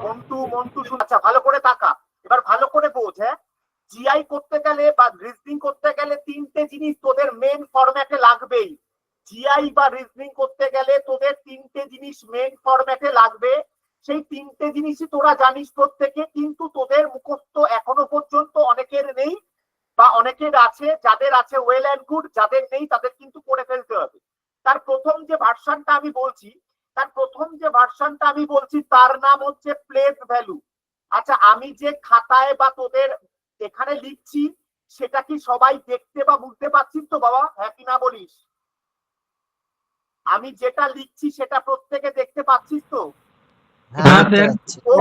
মন্টু মন্টু আচ্ছা ভালো করে তাকা, এবার ভালো করে বোঝ। হ্যাঁ, জিআই করতে গেলে বা রিজনিং করতে গেলে তিনটে জিনিস তোদের মেন ফরম্যাটে লাগবেই। জিআই বা রিজনিং করতে গেলে তোদের তিনটে জিনিস মেন ফরম্যাটে লাগবে। সেই তিনটে জিনিসই তোরা জানিস প্রত্যেকে, কিন্তু তোদের মুখস্থ এখনো পর্যন্ত অনেকের নেই বা অনেকের আছে। যাদের আছে ওয়েল অ্যান্ড গুড, যাদের নেই তাদের কিন্তু করে ফেলতে হবে। তার প্রথম যে ভার্সনটা আমি বলছি, তার নাম হচ্ছে প্লেস ভ্যালু। আচ্ছা, আমি যে খাতায় বা তোদের এখানে লিখছি সেটা কি সবাই দেখতে বা বুঝতে পারছিস তো বাবা? হ্যাঁ কি না বলিস? আমি যেটা লিখছি সেটা প্রত্যেকে দেখতে পাচ্ছিস তো?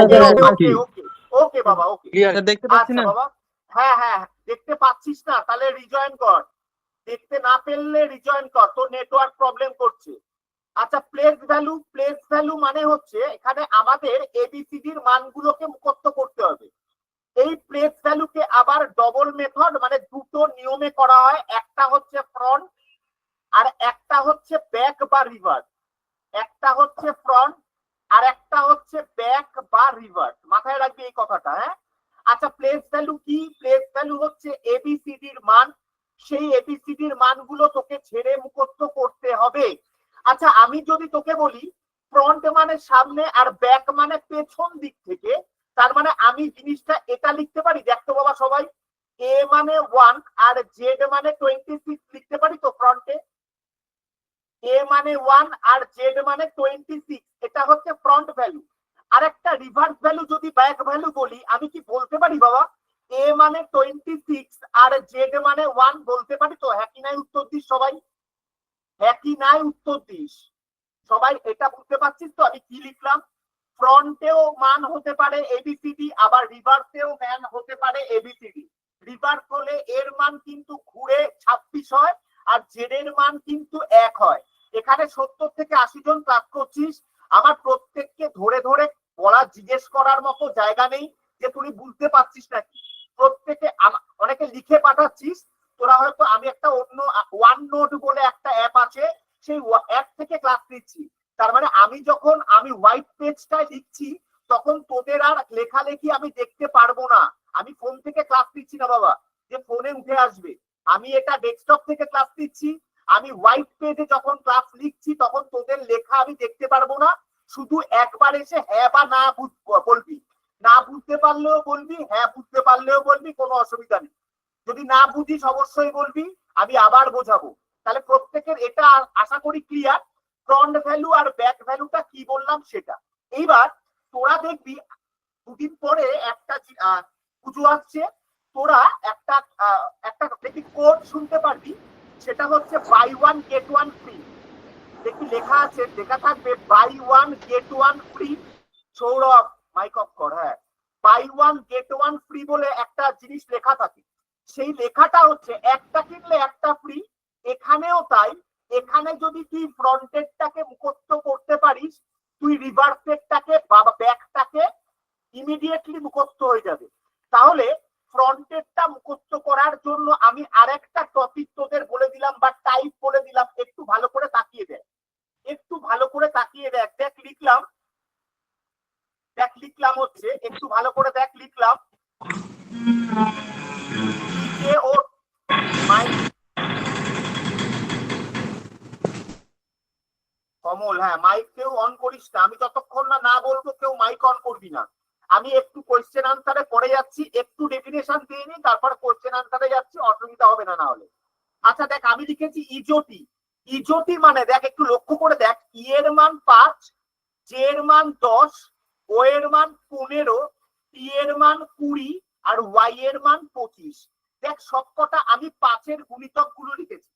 ওকে ওকে ওকে ওকে বাবা, ওকে দেখতে পাচ্ছি আচ্ছা না বাবা। হ্যাঁ হ্যাঁ, দেখতে পাচ্ছিস না? তাহলে রিজয়েন কর। দেখতে না পেলে রিজয়েন কর, তোর নেটওয়ার্ক প্রবলেম করছে। আচ্ছা, প্লেস ভ্যালু মানে হচ্ছে এখানে আমাদের এবিসিডির মানগুলোকে মুখস্থ করতে হবে। এই প্লেস ভ্যালুকে আবার ডবল মেথড মানে দুটো নিয়মে করা হয়। একটা হচ্ছে ফ্রন্ট আর একটা হচ্ছে ব্যাক বা রিভার্স। একটা হচ্ছে ফ্রন্ট আর একটা হচ্ছে ব্যাক বা রিভার্স। মাথায় রাখবি এই কথাটা। হ্যাঁ, আচ্ছা, প্লেস ভ্যালু কি? প্লেস ভ্যালু হচ্ছে এবিসিডির মান। সেই এবিসিডির মানগুলো তোকে ছেড়ে মুখস্থ করতে হবে। আচ্ছা, আমি যদি তোকে বলি ফ্রন্ট মানে সামনে আর ব্যাক মানে পেছন দিক থেকে, তার মানে আমি জিনিসটা এটা লিখতে পারি। দেখতো বাবা সবাই, এ মানে 1 আর জেড মানে 26 লিখতে পারি তো ফ্রন্টে? এ মানে 1 আর জেড মানে 26, এটা হচ্ছে ফ্রন্ট ভ্যালু। আর একটা রিভার্স ভ্যালু যদি ব্যাক ভ্যালু বলি, আমি কি বলতে পারি বাবা এ মানে 26 আর জেড মানে 1 বলতে পারি তো? হ্যাঁ কি নাই উত্তর দিস সবাই? হ্যাঁ কি নাই উত্তর দিস সবাই? এটা বুঝতে পারছিস তো আমি কি লিখলাম? ফ্রন্টেও মান হতে পারে এবিসিডি, আবার রিভার্সেও মান হতে পারে এবিসিডি। রিভার্স হলে এর মান কিন্তু ঘুরে 26 হয় আর জেড এর মান কিন্তু 1 হয়। এখানে 70 থেকে 80 জন ক্লাস করছিস, আমার প্রত্যেককে ধরে ধরে বলা জিজ্ঞেস করার মতো জায়গা নেই যে তুই বুঝতে পারছিস নাকি। প্রত্যেকে অনেকে লিখে পাঠাচ্ছিস, তোরা হয়তো আমি একটা অন্য ওয়ান নোট বলে একটা অ্যাপ আছে, সেই অ্যাপ থেকে ক্লাস নিচ্ছি। তার মানে আমি যখন আমি হোয়াইট পেজটায় লিখছি তখন তোদের আর লেখালেখি আমি দেখতে পারবো না। আমি ফোন থেকে ক্লাস নিচ্ছি না বাবা যে ফোনে উঠে আসবে। আমি এটা ডেস্কটপ থেকে ক্লাস নিচ্ছি। আমি হোয়াইট পেজে যখন ক্লাস লিখছি তখন তোদের লেখা আমি দেখতে পারবো না। শুধু একবার এসে হ্যাঁ বা না বলবি। না বুঝতে পারলেও বলবি, হ্যাঁ বুঝতে পারলেও বলবি, কোনো অসুবিধা নেই। যদি না বুঝিস অবশ্যই বলবি, আমি আবার বোঝাবো। তাহলে প্রত্যেকের এটা আশা করি ক্লিয়ার। ফ্রন্ট ভ্যালু আর ব্যাক ভ্যালুটা কি বললাম সেটা। এইবার তোরা দেখবি দুদিন পরে একটা পুজো আসছে, তোরা একটা একটা দেখি কোড শুনতে পারবি। সেটা হচ্ছে buy one get one free. দেখবি লেখা আছে, লেখা থাকবে buy one get one free. Sourav mike off কর। হ্যাঁ, buy one get one free বলে একটা জিনিস লেখা থাকে। সেই লেখাটা হচ্ছে একটা কিনলে একটা ফ্রি। এখানেও তাই। এখানে যদি তুই ফ্রন্টেরটাকে মুখস্থ করতে পারিস, তুই রিভার্সেরটাকে বা ব্যাকটাকে ইমিডিয়েটলি মুখস্থ হয়ে যাবে। তাহলে ফ্রন্টেরটা মুখস্থ করার জন্য আমি আরেকটা টপিক তোদের বলে দিলাম বা টাইপ বলে দিলাম, একটু ভালো করে তাকিয়ে দেখ। একটু ভালো করে তাকিয়ে দেখ। দেখ লিখলাম, দেখ লিখলাম হচ্ছে, একটু ভালো করে দেখ লিখলাম ডিজে ও মাইক। কমল, হ্যাঁ মাইক কেউ অন করিস না, আমি যতক্ষণ না না বলবো কেউ মাইক অন করবি না। আমি একটু কোয়েশ্চেন আনসারে পড়ে যাচ্ছি, একটু ডেফিনেশন দিয়ে নি, তারপর কোয়েশ্চেন আনসারে যাচ্ছি, অসুবিধা হবে না না হলে। আচ্ছা দেখ, আমি লিখেছি ইজোটি। ইজোটি মানে দেখ একটু লক্ষ্য করে দেখ, ই এর মান 5, জে এর মান 10, ও এর মান 15, টি এর মান 20 আর ওয়াই এর মান 25। দেখ সবকটা আমি 5-এর গুণিতক গুলো লিখেছি।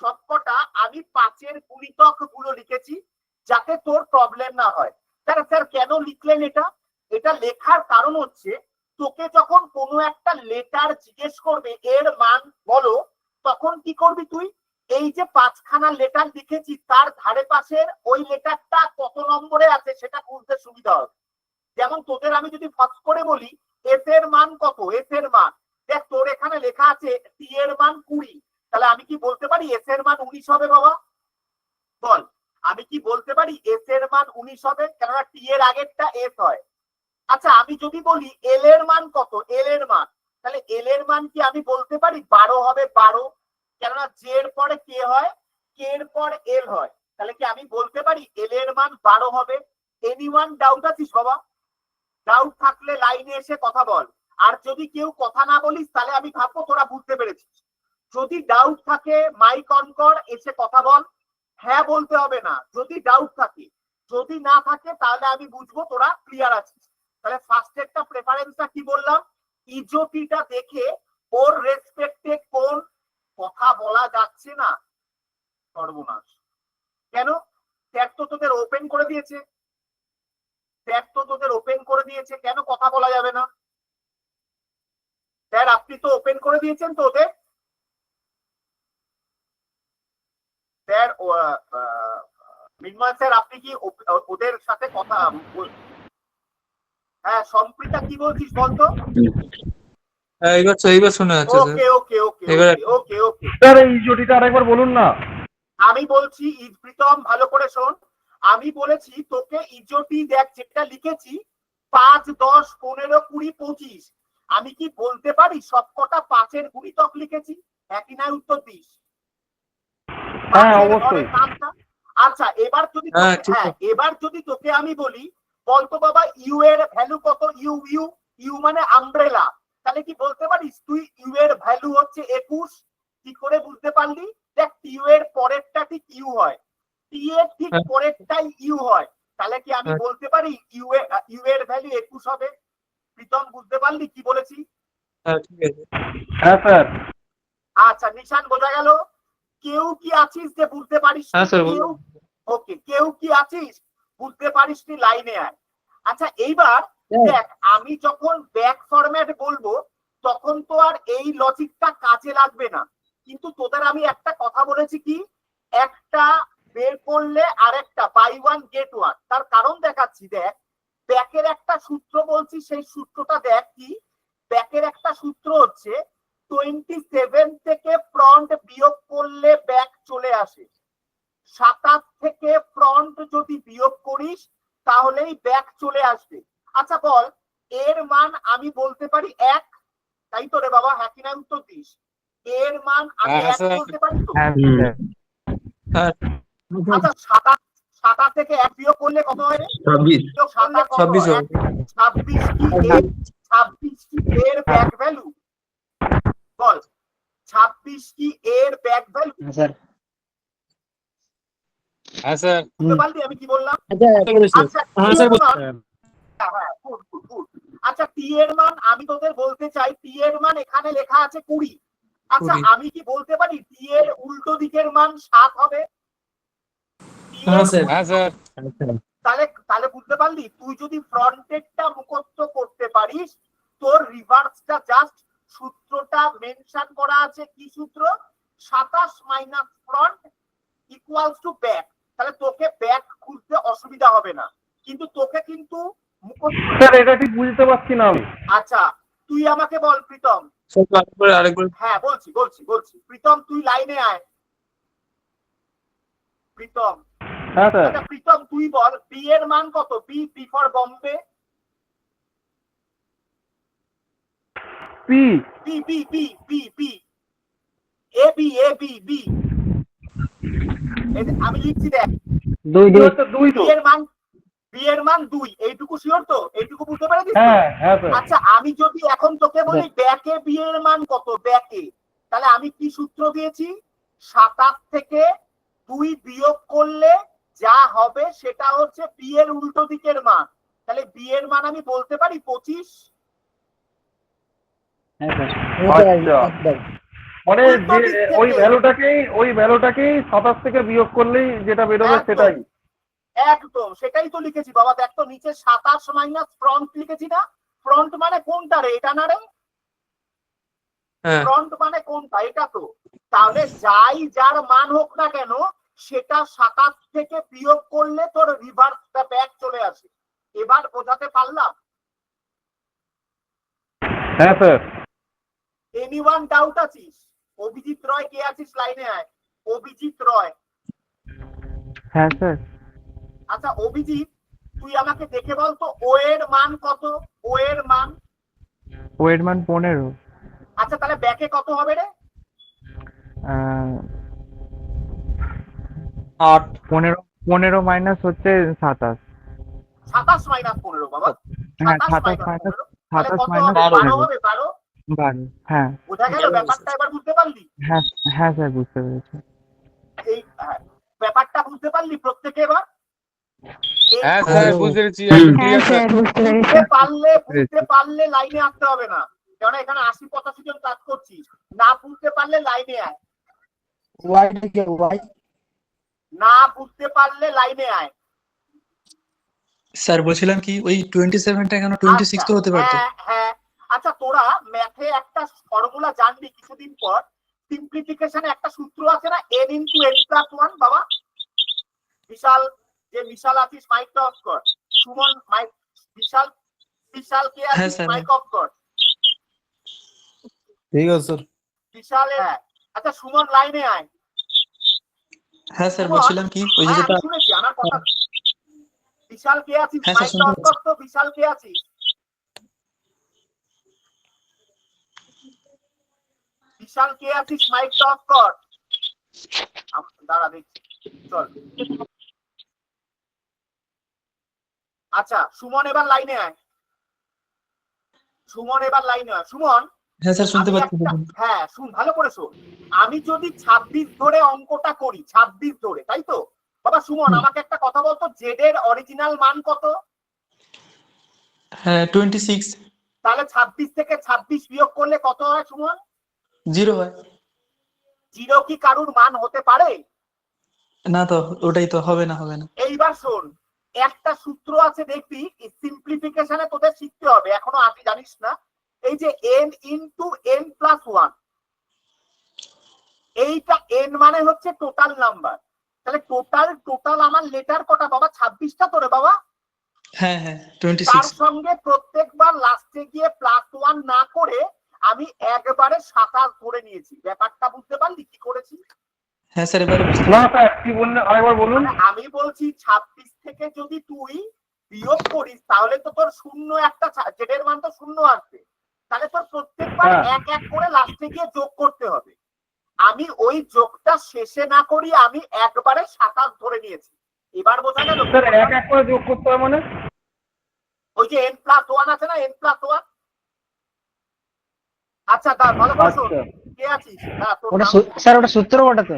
সবকটা আমি 5-এর গুণিতক গুলো লিখেছি যাতে তোর প্রবলেম না হয়। স্যার কেন লিখলেন এটা? এটা লেখার কারণ হচ্ছে তোকে যখন কোনো একটা লেটার জিজ্ঞেস করবে এর মান বলো, তখন কি করবি তুই? এই যে 5খানা লেটার লিখেছি তার ধারে পাশের ওই লেটারটা কত নম্বরে আছে সেটা বুঝতে সুবিধা হবে। যেমন তোদের আমি যদি ফার্স্ট করে বলি এস এর মান কত, এস এর মান দেখ তোর এখানে লেখা আছে টি এর মান 20, তাহলে আমি কি বলতে পারি এস এর মান 19 হবে বাবা? বল, আমি কি বলতে পারি এস এর মান 19 হবে? কেননা টি এর আগেরটা এস হয়। আচ্ছা আমি যদি বলি এল এর মান কত, এল এর মান, তাহলে এল এর মান কি আমি বলতে পারি 12 হবে 12, কেননা জে এর পরে কে হয়, কে এর পর এল হয়, তাহলে কি আমি বলতে পারি এল এর মান 12 হবে? এনিওয়ান ডাউট আছিস বাবা? ডাউট থাকলে লাইনে এসে কথা বল, আর যদি কেউ কথা না বলিস তাহলে আমি ভাববো তোরা বুঝতে পেরেছিস। যদি ডাউট থাকে মাইক অন কর, এসে কথা বল, হ্যাঁ বলতে হবে না যদি ডাউট থাকে, যদি না থাকে তাহলে আমি বুঝবো তোরা ক্লিয়ার আছিস। তাহলে ফার্স্ট একটা প্রেফারেন্সটা কি বললাম, ইজোটিটা দেখে ওর রেসপেক্টে কোন কথা বলা যাচ্ছে না, সর্বনাশ। কেন? ট্যাগ তো তোদের ওপেন করে দিয়েছে, ট্যাগ তো তোদের ওপেন করে দিয়েছে, কেন কথা বলা যাবে না? স্যার আপনি তো ওপেন করে দিয়েছেন তো ওদের, স্যার মিনময় স্যার আপনি কি ওদের সাথে কথা, হ্যাঁ সম্প্রীতা কি বলছিস বলতো? এইবার শোনা যাচ্ছে স্যার। ওকে ওকে ওকে ওকে ওকে স্যার এই জটিটা আরেকবার বলুন না। আমি বলছি প্রীতম ভালো করে শোন, আমি বলেছি তোকে ইজোটি দেখ যেটা লিখেছি 5 10 15 20 25, আমি কি বলতে পারি সবকটা 5-এর গুণিতক লিখেছি? একই না উত্তর দিস। হ্যাঁ অবশ্যই। আচ্ছা এবার যদি এবার যদি তোকে আমি বলি বলতো বাবা ইউ এর ভ্যালু কত, ইউ ইউ ইউ মানে আমব্রেলা, তাহলে কি বলতে পারিস তুই ইউ এর ভ্যালু হচ্ছে 21? কি করে বুঝতে পারলি? দেখ ইউ এর পরেরটা ঠিক ইউ হয়, টি এর ঠিক পরেরটাই ইউ হয়, তাহলে কি আমি বলতে পারি ইউ এর ভ্যালু 21 হবে? প্রীতম বুঝতে পারলি কি বলেছি? ঠিক আছে। হ্যাঁ স্যার। আচ্ছা নিশান বোঝা গেল? কেউ কি আছিস যে বুঝতে পারিস? কেউ? ওকে, কেউ কি আছিস বুঝতে পারিস নি লাইনে আয়। আচ্ছা এইবার দেখ আমি যখন ব্যাক ফরম্যাট বলবো তখন তো আর এই লজিকটা কাজে লাগবে না, কিন্তু তোদের আমি একটা কথা বলেছি কি, একটা বের করলে আরেকটা বাই ওয়ান গেট ওয়ান, তার কারণ দেখাচ্ছি। দেখ ব্যাকের একটা সূত্র বলছি, সেই সূত্রটা দেখ কি, ব্যাকের একটা সূত্র হচ্ছে 27 থেকে ফ্রন্ট বিয়োগ করলে ব্যাক চলে আসে, 27 থেকে ফ্রন্ট যদি বিয়োগ করিস তাহলেই ব্যাক চলে আসবে। আচ্ছা বল এর মান আমি বলতে পারি 1, তাই তো রে বাবা? হ্যাঁ কিনা উত্তর দিস। এর মান আমি 1 বলতে পারি তো? আচ্ছা 27 থেকে 1 বিয়োগ করলে কত হয় রে? 26 26 কি এর ব্যাক ভ্যালু? বল 26 কি এর ব্যাক ভ্যালু? স্যার। হ্যাঁ স্যার। বুঝতে পারলি আমি কি বললাম? আচ্ছা টি এর মান আমি তোদের বলতে চাই, টি এর মান এখানে লেখা আছে 20, আচ্ছা আমি কি বলতে পারি টি এর উল্টো দিকের মান 7 হবে? তাহলে তাহলে বুঝতে পারলি, তুই যদি ফ্রন্টেরটা মুখস্থ করতে পারিস তোর রিভার্সটা জাস্ট সূত্রটা মেনশন করা আছে, কি সূত্র? 27 minus front equals to back, তাহলে তোকে ব্যাক খুঁজতে অসুবিধা হবে না, কিন্তু তোকে কিন্তু স্যার এটা ঠিক বুঝতে পারছি না আমি। আচ্ছা তুই আমাকে বল প্রীতম। আরেকবার। হ্যাঁ বলছি প্রীতম তুই লাইনে আয়। প্রীতম। হ্যাঁ স্যার। আচ্ছা প্রীতম তুই বল বি এর মান কত? B for Bombay. P B B B B B A B A B B আমি লিখছি দেখ 2 বি এর মান, বি এর মান 2, এইটুকু শিওর তো? এইটুকু বুঝতে পেরেছিস? হ্যাঁ হ্যাঁ স্যার। আচ্ছা আমি যদি এখন তোকে বলি ব্যাকে বি এর মান কত, ব্যাকে, তাহলে আমি কি সূত্র দিয়েছি? 27 থেকে 2 বিয়োগ করলে যা হবে সেটা হচ্ছে বি এর উল্টো দিকের মান, তাহলে বি এর মান আমি বলতে পারি 25। মানে ওই ভ্যালুটাকেই 27 থেকে বিয়োগ করলেই যেটা বেরোবে সেটাই। একদম সেটাই তো লিখেছি বাবা, দেখ তো নিচে 27 মাইনাস ফ্রন্ট লিখেছি না? ফ্রন্ট মানে কোনটা রে? এটা না রে? ফ্রন্ট মানে কোনটা? এটা তো। তাহলে যাই যার মান হোক না কেন সেটা 27 থেকে বিয়োগ করলে তোর রিভার্সটা ব্যাক চলে আসে। এবার বোঝাতে পারলাম? হ্যাঁ স্যার। এনিওয়ান ডাউট আছিস? অভিজিৎ রয় কে আছিস লাইনে আয়। অভিজিৎ রয়। হ্যাঁ স্যার। আচ্ছা অভিজিৎ তুই আমাকে দেখে বল তো ও এর মান কত, ও এর মান? ও এর মান 15। আচ্ছা তাহলে ব্যাকে কত হবে রে? 8 15 মাইনাস হচ্ছে 27। 27 মাইনাস 15 বাবা, হ্যাঁ 27 27 মাইনাস মাইনাস 15, তাহলে 27 কত মাইনাস হবে? 12 15। হবে, 12। 12। হ্যাঁ বোঝা গেল ব্যাপারটা? এবার বুঝতে পারলি? হ্যাঁ হ্যাঁ স্যার বুঝতে পেরেছি। এই ব্যাপারটা বুঝতে পারলি প্রত্যেকে এবার? হ্যাঁ স্যার বুঝতে পেরেছি, হুম। একদম ক্লিয়ার স্যার। বুঝতে পারলে লাইনে আসতে হবে না, কারণ এখানে 80-85 জন কাজ করছিস। না বুঝতে পারলে লাইনে আয়, না বুঝতে পারলে লাইনে আয়। স্যার বলছিলাম কি ওই 27টা কেন 26 তো হতে পারতো? হ্যাঁ হ্যাঁ। আচ্ছা তোরা ম্যাথে একটা ফর্মুলা জানবি কিছুদিন পর, সিম্পলিফিকেশনে একটা সূত্র আছে না, n ইনটু n প্লাস 1। বাবা বিশাল, যে বিশাল আছিস মাইকটা অফ কর। সুমন মাইক, বিশাল, বিশাল কে হ্যাঁ আছিস স্যার। মাইক অফ কর। ঠিক আছে স্যার। বিশাল, হ্যাঁ। আচ্ছা সুমন লাইনে আয়। হ্যাঁ স্যার সুমন, বলছিলাম কি ওই যে হ্যাঁ যেটা আমি শুনেছি, আমার কথা। বিশাল কে আছিস হ্যাঁ স্যার মাইকটা শুনতে অফ পাচ্ছি। কর তো, বিশাল কে আছিস? বিশাল কে আছিস মাইকটা অফ কর। দাঁড়া দেখছি, চল। আচ্ছা সুমন এবার লাইনে আয়, সুমন এবার লাইনে আয়। সুমন, হ্যাঁ স্যার শুনতে আমি পাচ্ছি। হ্যাঁ শুন, ভালো করে শোন। আমি যদি 26 ধরে অঙ্কটা করি, 26 ধরে, তাই তো? বাবা সুমন আমাকে একটা কথা বলতো, জেড এর অরিজিনাল মান কত? হ্যাঁ 26। তাহলে 26 থেকে 26 বিয়োগ করলে কত হয় সুমন? 0 হয়। 0 কি কারুর মান হতে পারে? না তো, ওটাই তো হবে না, হবে না। এইবার শোন, একটা সূত্র আছে দেখবি, সিম্পলিফিকেশনে তোদের শিখতে হবে, এখনো আগে জানিস না। এই যে n ইনটু n প্লাস 1, এইটা n মানে হচ্ছে টোটাল নাম্বার। তাহলে টোটাল আমার লেটার কটা বাবা? 26টা তোরে বাবা। হ্যাঁ হ্যাঁ তার 26। সঙ্গে প্রত্যেকবার লাস্টে গিয়ে +1 না করে আমি একবারে 27 ধরে নিয়েছি। ব্যাপারটা বুঝতে পারলি কি করেছি? হ্যাঁ স্যার এবারে বুঝতে না পারছি। স্যার কি বললেন আরেকবার বলুন। মানে আমি বলছি 26 থেকে যদি তুই বিয়োগ করিস তাহলে তো তোর শূন্য একটা, জেডের মান তো শূন্য আসবে। তাহলে তোর প্রত্যেকবার হ্যাঁ। এক এক করে লাস্টে গিয়ে যোগ করতে হবে। আমি ওই যোগটা শেষে না করি, আমি একবারে 27 ধরে নিয়েছি। এবার বোঝা গেল? স্যার এক এক করে যোগ করতে হয় মানে? ওই যে n প্লাস 1 আছে না, n প্লাস 1। আচ্ছা তা ভালো করে শোন, আচ্ছা কে আছিস? হ্যাঁ তোর ওটা নাম? স্যার ওটা সূত্র ওটা তো।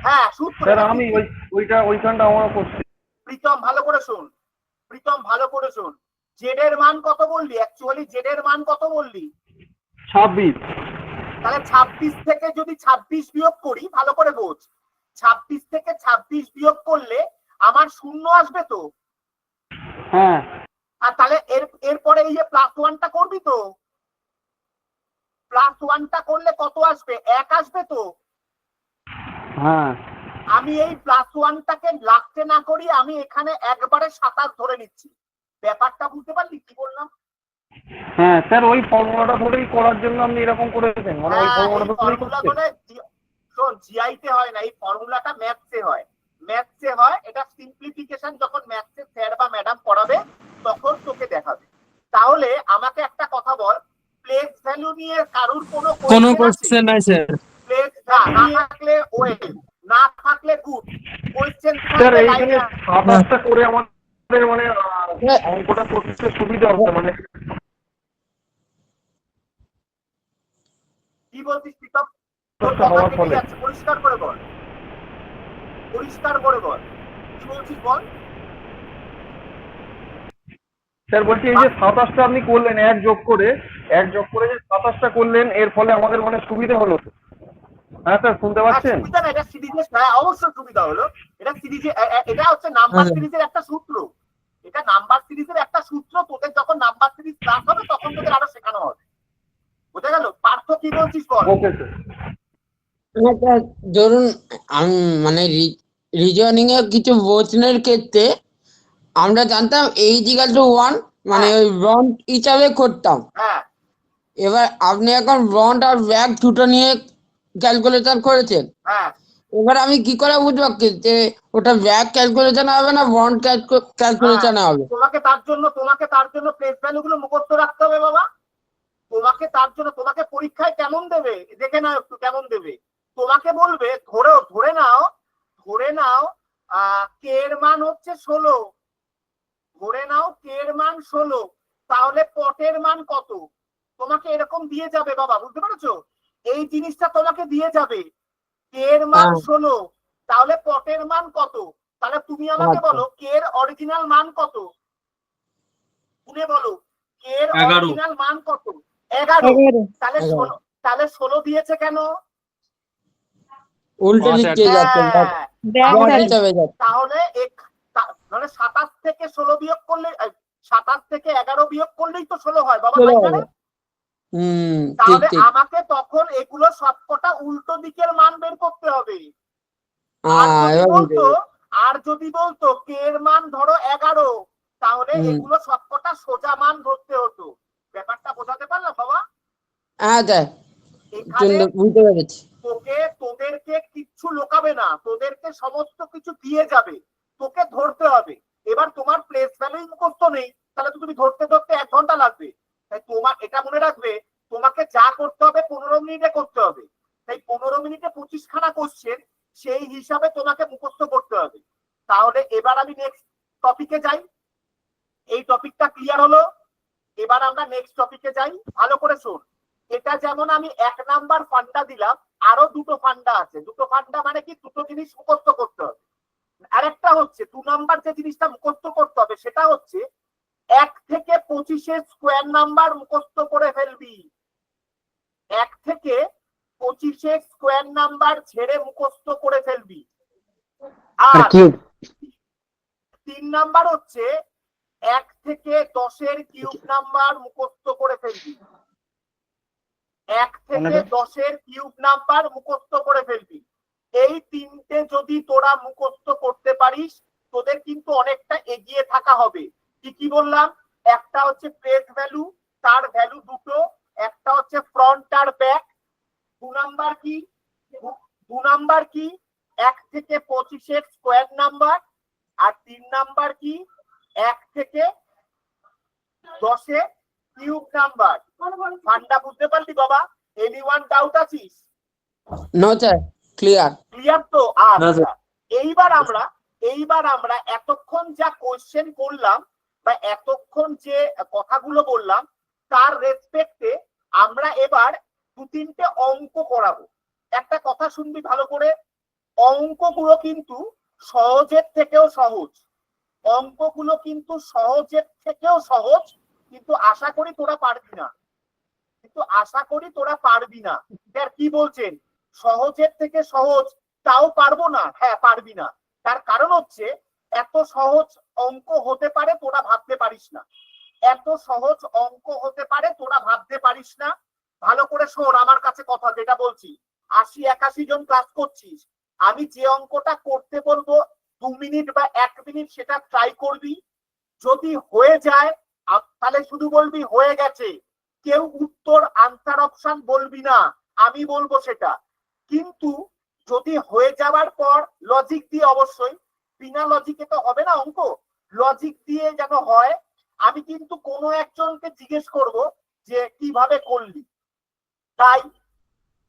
হ্যাঁ সূত্র। স্যার আমি ওইখানটা আমারও করছি। প্রীতম ভালো করে শোন, প্রীতম ভালো করে শোন। জেড এর মান কত বললি? অ্যাকচুয়ালি জেড এর মান কত বললি? 26। তাহলে 26 থেকে যদি 26 বিয়োগ করি, ভালো করে বোঝ, 26 থেকে 26 বিয়োগ করলে আমার শূন্য আসবে তো। হ্যাঁ আর তাহলে এরপরে এই যে +1টা করবি তো, +1টা করলে কত আসবে? 1 আসবে তো। হ্যাঁ আমি এই +1টাকে লাস্টে না করি, আমি এখানে একবারে 27 ধরে নিচ্ছি। ব্যাপারটা বুঝতে পারলি কি বললাম? হ্যাঁ স্যার ওই ফর্মুলাটা ধরেই করার জন্য আপনি এরকম করেছেন, মানে ওই ফর্মুলাটা ধরেই করছেন। শোন জিআইতে হয় না, এই ফর্মুলাটা ম্যাথসে হয়। ম্যাথসে হয় এটা, সিম্পলিফিকেশন যখন ম্যাথসে স্যার বা ম্যাডাম পড়াবে তখন তোকে দেখাবে। তাহলে আমাকে একটা কথা বল, প্লেস ভ্যালু নিয়ে কারুর কোনো কোনো কোশ্চেন আছে? কোশ্চেন নাই স্যার। প্লেস না থাকলে ওয়েল, না থাকলে গুড। কোশ্চেন স্যার এইখানে 27টা করে আমাদের মানে অঙ্কটা করতে সুবিধা হবে মানে। কি বলছিস প্রীতম? তোর কথা কেটে যাচ্ছে, পরিষ্কার করে বল, পরিষ্কার করে বল কি বলছিস বল। স্যার বলছি এই যে 27টা আপনি করলেন এক যোগ করে যে 27টা করলেন, এর ফলে আমাদের মানে সুবিধা হলো তো। হ্যাঁ স্যার শুনতে পাচ্ছেন? সুবিধা না, এটা সিরিজের, হ্যাঁ অবশ্যই সুবিধা হলো। এটা সিরিজে, এটা হচ্ছে নাম্বার সিরিজের একটা সূত্র। এটা নাম্বার সিরিজের একটা সূত্র, তোদের যখন নাম্বার সিরিজ ক্লাস হবে তখন তোদের আরো শেখানো হবে। বুঝা গেল? পার্থ কি বলছিস বল। Okay sir. ধরুন মানে রিজনিং এর কিছু প্রশ্নের ক্ষেত্রে আমরা জানতাম A=1, মানে ওই ব্রন্ড হিসাবে করতাম। হ্যাঁ এবার আপনি এখন ব্রন্ড আর ব্যাক দুটো নিয়ে ক্যালকুলেশন করেছেন। হ্যাঁ এবার আমি কি করে বুঝবো কি যে ওটা ব্যাক ক্যালকুলেশন হবে না বন্ড ক্যালকুলেশন হবে? তোমাকে তার জন্য প্লেস ভ্যালু গুলো মুখস্থ রাখতে হবে বাবা। তোমাকে পরীক্ষায় কেমন দেবে দেখে নাও একটু কেমন দেবে। তোমাকে বলবে ধরে নাও কে এর মান হচ্ছে 16, ধরে নাও কে এর মান 16, তাহলে পটের মান কত? তোমাকে এরকম দিয়ে যাবে বাবা, বুঝতে পেরেছো? এই জিনিসটা তোমাকে দিয়ে যাবে, কে এর মান 16, তাহলে পটের মান কত? তাহলে তুমি আমাকে বলো কে এর অরিজিনাল মান কত? শুনে বলো কে এর অরিজিনাল মান কত? 11। তাহলে 16 দিয়েছে কেন? উল্টো দিকে যাচ্ছে, তাহলে মানে 27 থেকে 16 বিয়োগ করলে 27 থেকে 11 বিয়োগ করলেই তো 16 হয় বাবা, তাই না? তাহলে আমাকে তখন এগুলো সবকটা উল্টো দিকের মান বের করতে হবে। আর যদি বলতো কে এর মান ধরো 11, তাহলে এগুলো সবকটা সোজা মান ধরতে হতো। ব্যাপারটা বোঝাতে পারলাম বাবা? তোদেরকে কিচ্ছু লোকাবে না, তোদেরকে সমস্ত কিছু দিয়ে যাবে, তোকে ধরতে হবে। এবার তোমার প্লেস ভ্যালু মুখস্থ নেই, তাহলে তো তুমি ধরতে 1 ঘন্টা লাগবে। তাই তোমার এটা মনে রাখবে, তোমাকে যা করতে হবে 15 মিনিটে করতে হবে। তাই 15 মিনিটে 25 খানা কোশ্চেন, সেই হিসাবে তোমাকে মুখস্থ করতে হবে। তাহলে এবার আমি নেক্সট টপিকে যাই। এই টপিকটা ক্লিয়ার হলো, এবার আমরা নেক্সট টপিকে যাই। ভালো করে শোন, এটা যেমন আমি 1 নাম্বার ফান্ডা দিলাম, আরো 2টো ফান্ডা আছে। 2টো ফান্ডা মানে কি, 2টো জিনিস মুখস্থ করতে হবে। আরেকটা হচ্ছে 2 নাম্বার যে জিনিসটা মুখস্থ করতে হবে সেটা হচ্ছে 1 থেকে 25 স্কোয়ার নাম্বার মুখস্থ করে ফেলবি। 1 থেকে 25 স্কোয়ার নাম্বার ছেড়ে মুখস্থ করে ফেলবি। আর 3 নাম্বার হচ্ছে 1 থেকে 10 কিউব নাম্বার মুখস্থ করে ফেলবি। 1 থেকে 10 কিউব নাম্বার মুখস্থ করে ফেলবি। এই 3টে যদি তোরা মুখস্থ করতে পারিস, তোদের কিন্তু অনেকটা এগিয়ে থাকা হবে। কি বললাম? একটা হচ্ছে প্লেস ভ্যালু, তার ভ্যালু 2টো, একটা হচ্ছে ফ্রন্ট আর ব্যাক। 2 নাম্বার কি 1 থেকে 25 স্কোয়ার নাম্বার। আর 3 নাম্বার কি 1 থেকে 10 কিউব নাম্বার। ফান্ডা বুঝতে পারলি বাবা? এনিওয়ান ডাউট আছিস? নো স্যার, ক্লিয়ার তো? আচ্ছা, এইবার আমরা এতক্ষণ যা কোশ্চেন করলাম বা এতক্ষণ যে কথাগুলো বললাম, তার রেসপেক্টে আমরা এবার 2-3টে অঙ্ক করাবো। একটা কথা শুনবি ভালো করে, অঙ্কগুলো কিন্তু সহজের থেকেও সহজ। অঙ্কগুলো কিন্তু সহজের থেকেও সহজ, কিন্তু আশা করি তোরা পারবি না। স্যার কি বলছেন? সহজের থেকে সহজ, তাও পারবো না? হ্যাঁ, পারবি না। তার কারণ হচ্ছে এত সহজ অঙ্ক হতে পারে তোরা ভাবতে পারিস না। এত সহজ অঙ্ক হতে পারে তোরা ভাবতে পারিস না। ভালো করে শোন আমার কাছে কথা যেটা বলছি। 80-81 জন ক্লাস করছিস, আমি যে অঙ্কটা করতে বলবো 2 মিনিট বা 1 মিনিট সেটা ট্রাই করবি। যদি হয়ে যায় তাহলে শুধু বলবি হয়ে গেছে, কেউ উত্তর আনসার অপশন বলবি না, আমি বলবো সেটা। কিন্তু যদি হয়ে যাওয়ার পর লজিক দিয়ে, অবশ্যই বিনা লজিকে তো হবে না অঙ্ক, লজিক দিয়ে যেন হয়। আমি কিন্তু কোনো একজনকে জিজ্ঞেস করব যে কিভাবে করলি।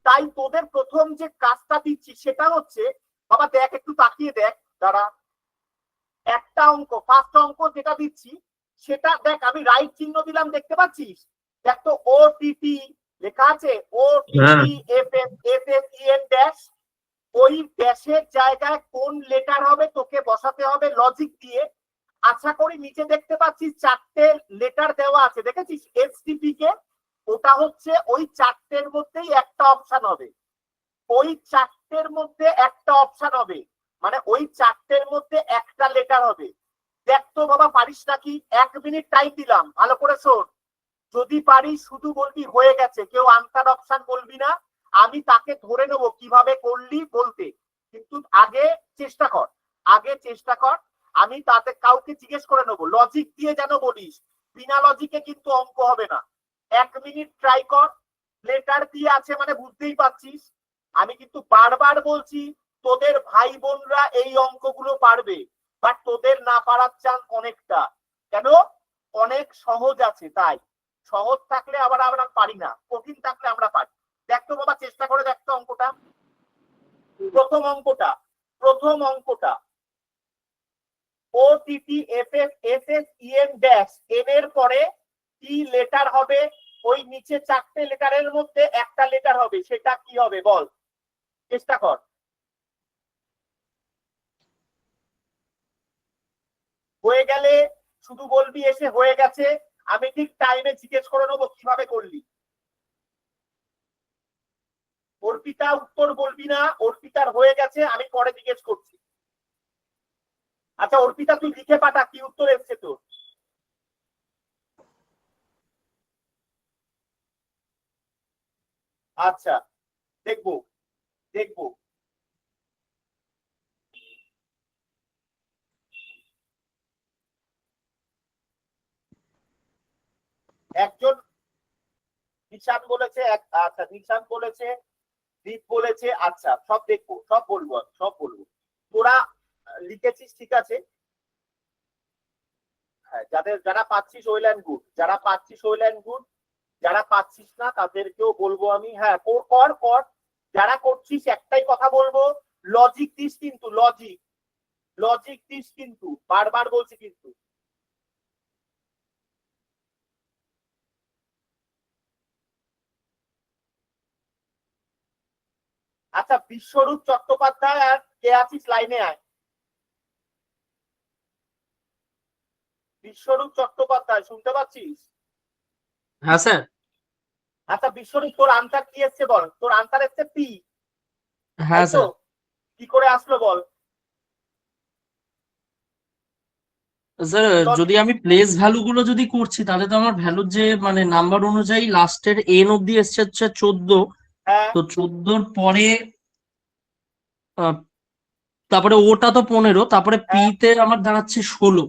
তাই তোদের প্রথম যে কাজটা দিচ্ছি সেটা হচ্ছে, বাবা দেখ একটু তাকিয়ে দেখ, দাঁড়া, একটা অঙ্ক, ফার্স্ট অঙ্ক যেটা দিচ্ছি সেটা দেখ, আমি রাইট চিহ্ন দিলাম, দেখতে পাচ্ছিস? দেখ তো ওটিটি লেখা আছে, ওটিটি এফএফএন ড্যাশ। ওই ড্যাশের জায়গায় কোন লেটার হবে তোকে বসাতে হবে লজিক দিয়ে। আশা করি নিচে দেখতে পাচ্ছিস 4টে লেটার দেওয়া আছে, দেখেছিস এসটিপি কে? ওটা হচ্ছে ওই 4টের মধ্যেই একটা অপশন হবে। ওই 4টের মধ্যে একটা অপশন হবে, মানে ওই 4টের মধ্যে একটা লেটার হবে। দেখ তো বাবা পারিস নাকি? 1 মিনিট টাইম দিলাম, ভালো করে শোন। যদি পারিস শুধু বলবি হয়ে গেছে, কেউ আনসার অপশন বলবি না। আমি তাকে ধরে নেবো কিভাবে করলি বলতে, কিন্তু আগে চেষ্টা কর। আমি তাতে কাউকে জিজ্ঞেস করে নেবো, লজিক দিয়ে যেন বলিস, বিনা লজিকে কিন্তু অঙ্ক হবে না। 1 মিনিট ট্রাই কর। লেটার দিয়ে আছে মানে বুঝতেই পারছিস। আমি কিন্তু বারবার বলছি তোদের ভাই বোনরা এই অঙ্কগুলো পারবে, বাট তোদের না পারার চান্স অনেকটা। কেন? অনেক সহজ আছে, তাই সহজ থাকলে আবার আমরা পারি না, কঠিন থাকলে আমরা পারি। দেখতো বাবা, চেষ্টা করে দেখতো অঙ্কটা। প্রথম অঙ্কটা OTTFFSSEN ড্যাশ এন এর পরে কি লেটার হবে? ওই নিচে 4টে লেটারের মধ্যে একটা লেটার হবে, সেটা কি হবে বল, চেষ্টা কর। হয়ে গেলে শুধু বলবি এসে হয়ে গেছে, আমি ঠিক টাইমে জিজ্ঞেস করে নেবো কিভাবে করলি। অর্পিতা উত্তর বলবি না, অর্পিতার হয়ে গেছে, আমি পরে জিজ্ঞেস করছি। আচ্ছা অর্পিতা তুই লিখে পাঠা কি উত্তর এসছে তোর। আচ্ছা দেখবো দেখবো। একজন নিশান বলেছে, আচ্ছা নিশান বলেছে, দীপ বলেছে, আচ্ছা সব দেখবো, সব বলবো, সব বলবো। তোরা লিখেছিস ঠিক আছে, হ্যাঁ যারা পাচ্ছিস ওয়েল অ্যান্ড গুড, যারা পাচ্ছিস ওয়েল অ্যান্ড গুড, যারা পাচ্ছিস না তাদেরকেও বলবো আমি, হ্যাঁ কর কর। যারা করছিস একটাই কথা বলবো, লজিক দিস কিন্তু, লজিক দিস কিন্তু, বারবার বলছি কিন্তু। আচ্ছা বিশ্বরূপ চট্টোপাধ্যায় আর কে আছিস লাইনে আয়। বিশ্বরূপ চট্টোপাধ্যায় শুনতে পাচ্ছিস? হ্যাঁ স্যার। আচ্ছা বিশ্বরূপ তোর আনসার কি এসছে বল, তোর আনসার এসছে পি, হ্যাঁ স্যার। কি করে আসলো বল। স্যার যদি আমি প্লেস ভ্যালু গুলো যদি করছি তাহলে তো আমার ভ্যালুর যে মানে নাম্বার অনুযায়ী লাস্টের এন অব্দি এসছে হচ্ছে 14, হ্যাঁ তো 14-র পরে তারপরে ওটা তো 15, তারপরে পি তে আমার দাঁড়াচ্ছে 16।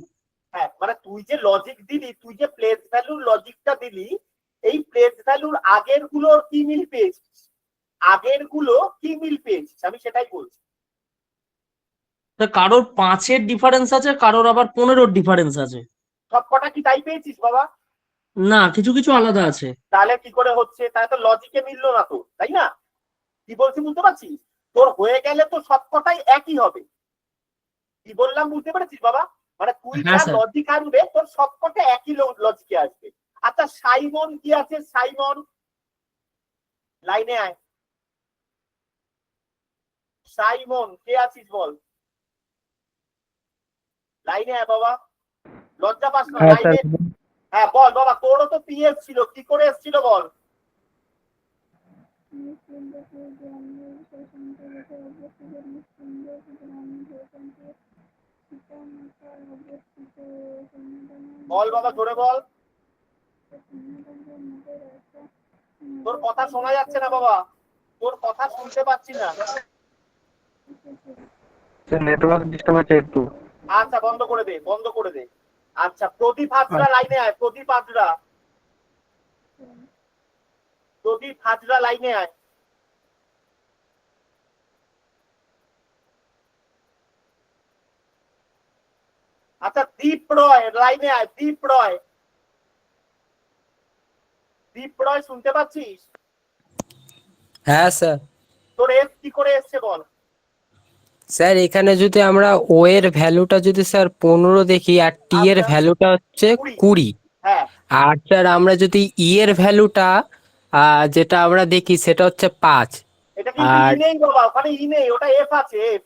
হ্যাঁ মানে তুই যে লজিক দিলি, তুই যে প্লেস ভ্যালুর লজিকটা দিলি, এই প্লেস ভ্যালুর আগের গুলোর কি মিল পেয়েছিস, আগের গুলো কি মিল পেয়েছিস, আমি সেটাই বলছি। তা কারোর 5-এর ডিফারেন্স আছে, কারোর আবার 15-র ডিফারেন্স আছে। সব কটা কি তাই পেয়েছিস বাবা? না, কিছু কিছু আলাদা আছে। তাহলে কি করে হচ্ছে, তাহলে তো লজিকে মিললো না তো, তাই না? কি বলছি বুঝতে পারছিস? তোর হয়ে গেলে তো সব কটাই একই হবে। কি বললাম বুঝতে পেরেছিস বাবা? মানে তুই হ্যাঁ যা স্যার। লজিক আনবে তোর সবকটা একই লজিকে আসবে। আচ্ছা সাইমন কি আছে, সাইমন লাইনে আয়। সাইমন কে আছিস বল, লাইনে আয় বাবা, লজ্জা পাস না হ্যাঁ স্যার। লাইনে। হ্যাঁ বল বাবা, তোরও তো পিএস ছিল, কি করে এসেছিল বল। বল বাবা জোরে বল, তোর কথা শোনা যাচ্ছে না বাবা, তোর কথা শুনতে পাচ্ছি না। নেটওয়ার্ক ডিস্টার্ব আছে একটু। আচ্ছা বন্ধ করে দে, বন্ধ করে দে। আচ্ছা প্রদীপ হাজরা লাইনে আয়, প্রদীপ হাজরা, প্রদীপ হাজরা লাইনে আয়। আচ্ছা দীপ রয় লাইনে আয়, দীপ রয়, দীপ রয় শুনতে পাচ্ছিস? হ্যাঁ স্যার। তোর এস কি করে এসছে বল। স্যার এখানে যদি আমরা ও এর ভ্যালুটা যদি স্যার 15 দেখি আর টি এর আচ্ছা। ভ্যালুটা হচ্ছে 20, হ্যাঁ আর স্যার আমরা যদি ই এর ভ্যালুটা যেটা আমরা দেখি সেটা হচ্ছে 5। এটা কিন্তু আর ই নেই বাবা, ওখানে ই নেই, ওটা এফ আছে, এফ।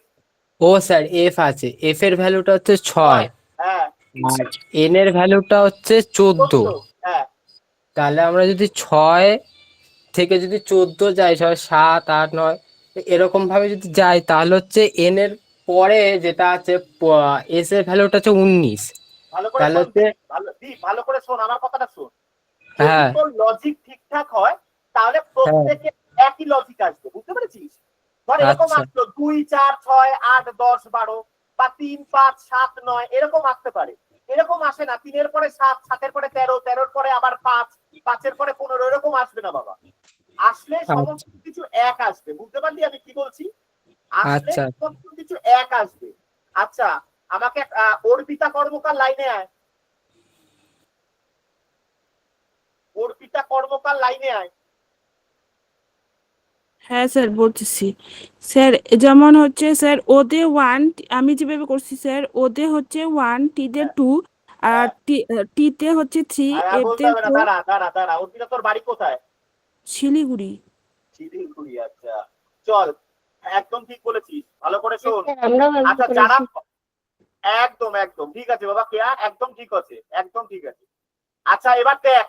ও স্যার এফ আছে, এফ এর ভ্যালুটা হচ্ছে 6, হ্যাঁ আর এন এর ভ্যালুটা হচ্ছে 14। হ্যাঁ তাহলে আমরা যদি 6 থেকে যদি 14 যাই, 6, 7, 8, 9 এরকম ভাবে যদি যাই, তাহলে হচ্ছে এন এর পরে যেটা আছে এস এর ভ্যালুটা হচ্ছে 19। ভালো করে তাহলে শোন, হচ্ছে ভালো করে শোন, আমার কথাটা শোন। যদি হ্যাঁ তোর লজিক ঠিকঠাক হয় তাহলে প্রত্যেকে একই লজিক আসবে, বুঝতে পেরেছিস? ধর এরকম আচ্ছা আসলো 2, 4, 6, 8, 10, 12 বা 3, 5, 7, 9 এরকম আসতে পারে। এরকম আসে না 3 এর পরে 7, 7 এর পরে 13, 13 এর পরে আবার 5, 5 এর পরে 15 এরকম আসবে না বাবা। আসলে সমস্ত কিছু এক আসবে, বুঝতে পারলি আমি কি বলছি? আসলে আচ্ছা। কত কিছু এক আসবে। আচ্ছা আমাকে অর্পিতা কর্মকার লাইনে আয়, অর্পিতা কর্মকার লাইনে আয়। হ্যাঁ স্যার বলতেছি। স্যার যেমন হচ্ছে স্যার ওদে 1 আমি যেভাবে করছি স্যার, ওদে হচ্ছে 1, টিতে 2, আর টিতে হচ্ছে 3, আর বলতে এতে হবে না, 4। দাঁড়া দাঁড়া দাঁড়া, অর্পিতা তোর বাড়ি কোথায়? শিলিগুড়ি। শিলিগুড়ি, আচ্ছা চল, একদম ঠিক বলেছিস, ভালো করে শোন। আচ্ছা যারা একদম একদম ঠিক আছে বাবা, কেয়া একদম ঠিক আছে, একদম ঠিক আছে। আচ্ছা এবার দেখ,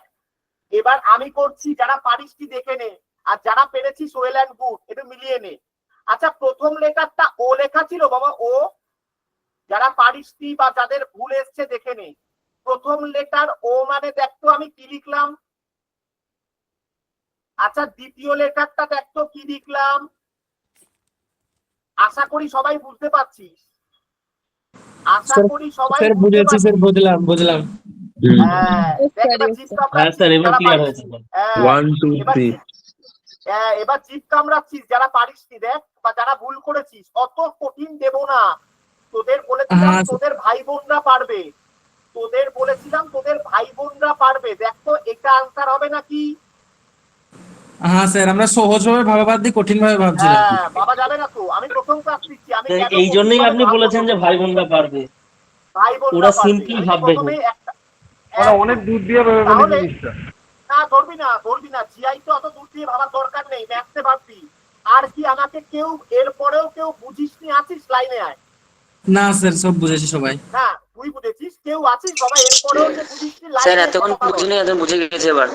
এবার আমি করছি, যারা পারিস কি দেখে নে, আর যারা পেরেছিস ওয়েল অ্যান্ড গুড, একটু মিলিয়ে নে। আচ্ছা প্রথম লেটারটা ও লেখা ছিল বাবা, ও, যারা পারিস কি বা যাদের ভুল এসছে দেখে নে। প্রথম লেটার ও মানে দেখতো আমি কি লিখলাম। আচ্ছা দ্বিতীয় লেটারটা দেখতো কি লিখলাম। আশা করি সবাই বুঝতে পারছিস, আশা করি সবাই স্যার বুঝতে বুঝেছি স্যার, পারছিস। বুঝলাম বুঝলাম। হ্যাঁ দেখ এবার জিভ হ্যাঁ স্যার, এবার কামড়াচ্ছিস, যারা ক্লিয়ার পারিস। হয়েছে। হ্যাঁ, 1 2 এবার 3 এবার জিভ কামড়াচ্ছিস যারা পারিস নি দেখ, বা যারা ভুল করেছিস। অত কঠিন দেব না, তোদের বলেছিলাম হ্যাঁ, তোদের ভাই বোনরা পারবে, তোদের বলেছিলাম তোদের ভাই বোনরা পারবে। দেখ তো এটা আনসার হবে নাকি? হ্যাঁ স্যার, আমরা সহজভাবে ভাবা বাদ দিয়ে কঠিন ভাবে ভাবছিলাম। হ্যাঁ বাবা যাবে না তো, আমি প্রথম ক্লাস দিচ্ছি, আমি কেন এই জন্যই কঠিনভাবে আপনি ভাববো বলেছেন যে তোকে? ভাই বোনরা পারবে, ভাই বোনরা ওরা পারবে। সিম্পল আমি ভাববে। প্রথমেই একটা মানে অনেক দূর দিয়ে ভেবে ফেলি তাহলে জিনিসটা। না ধরবি না, ধরবি না, জিআই তো অত দূর দিয়ে ভাবার দরকার নেই, ম্যাথসে ভাববি। আর কি আমাকে কেউ এরপরেও কেউ বুঝিসনি আছিস লাইনে আয়। না স্যার, সব বুঝেছি সবাই। না তুই বুঝেছিস, কেউ আছিস বাবা এরপরেও যে বুঝিসনি স্যার লাইনে এতক্ষণ বুঝিনি, এখন বুঝে গেছি এবার।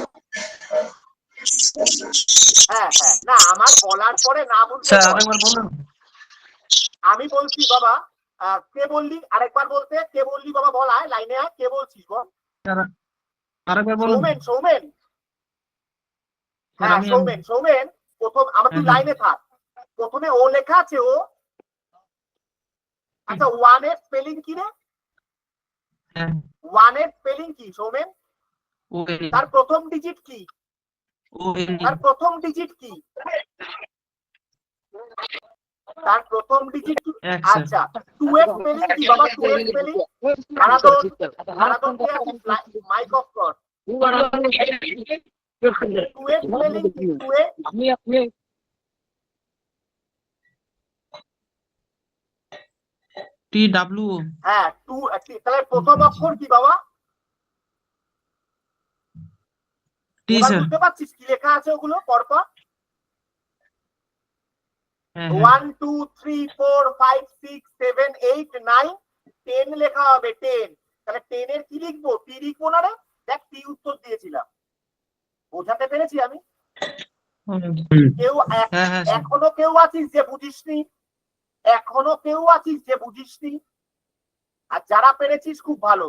হ্যাঁ হ্যাঁ, না আমার বলার পরে না বুঝলে স্যার বল। আরেকবার বলুন। আমি বলছি বাবা, কে বললি আরেকবার বলতে, কে বললি বাবা বল, আয় লাইনে আয়, কে বলছিস বল? আরেকবার বলুন। সৌমেন, সৌমেন, স্যার হ্যাঁ আমি সৌমেন, সৌমেন প্রথম আমার তুই হ্যাঁ, লাইনে থাক। প্রথমে ও লেখা আছে, ও। আচ্ছা ওয়ান এর স্পেলিং কি রে? হ্যাঁ, ওয়ান এর স্পেলিং কি সৌমেন? ও তার প্রথম ডিজিট কি? তার প্রথম ডিজিট কি? তার প্রথম ডিজিট কি? এক স্যার। আচ্ছা টু এর স্পেলিং কি বাবা? টু এর স্পেলিং আনাদন, আনাদন কে আছিস? মাইক অফ কর। টু এর স্পেলিং কি? টু এ TW হ্যাঁ টু, তাহলে প্রথম অক্ষর কি বাবা? টি এবার স্যার। বুঝতে পারছিস কি লেখা আছে ওগুলো পরপর? হ্যাঁ 1 2 3 4 5 6 7 8 9 10 লেখা হবে, 10। তাহলে 10 এর কি লিখবো? টি লিখবো না রে? দেখ টি উত্তর দিয়েছিলাম, বোঝাতে পেরেছি আমি? কেউ হ্যাঁ হ্যাঁ স্যার। এখনো কেউ আছিস যে বুঝিসনি? এখনো কেউ আছিস যে বুঝিসনি? আর যারা পেরেছিস খুব ভালো,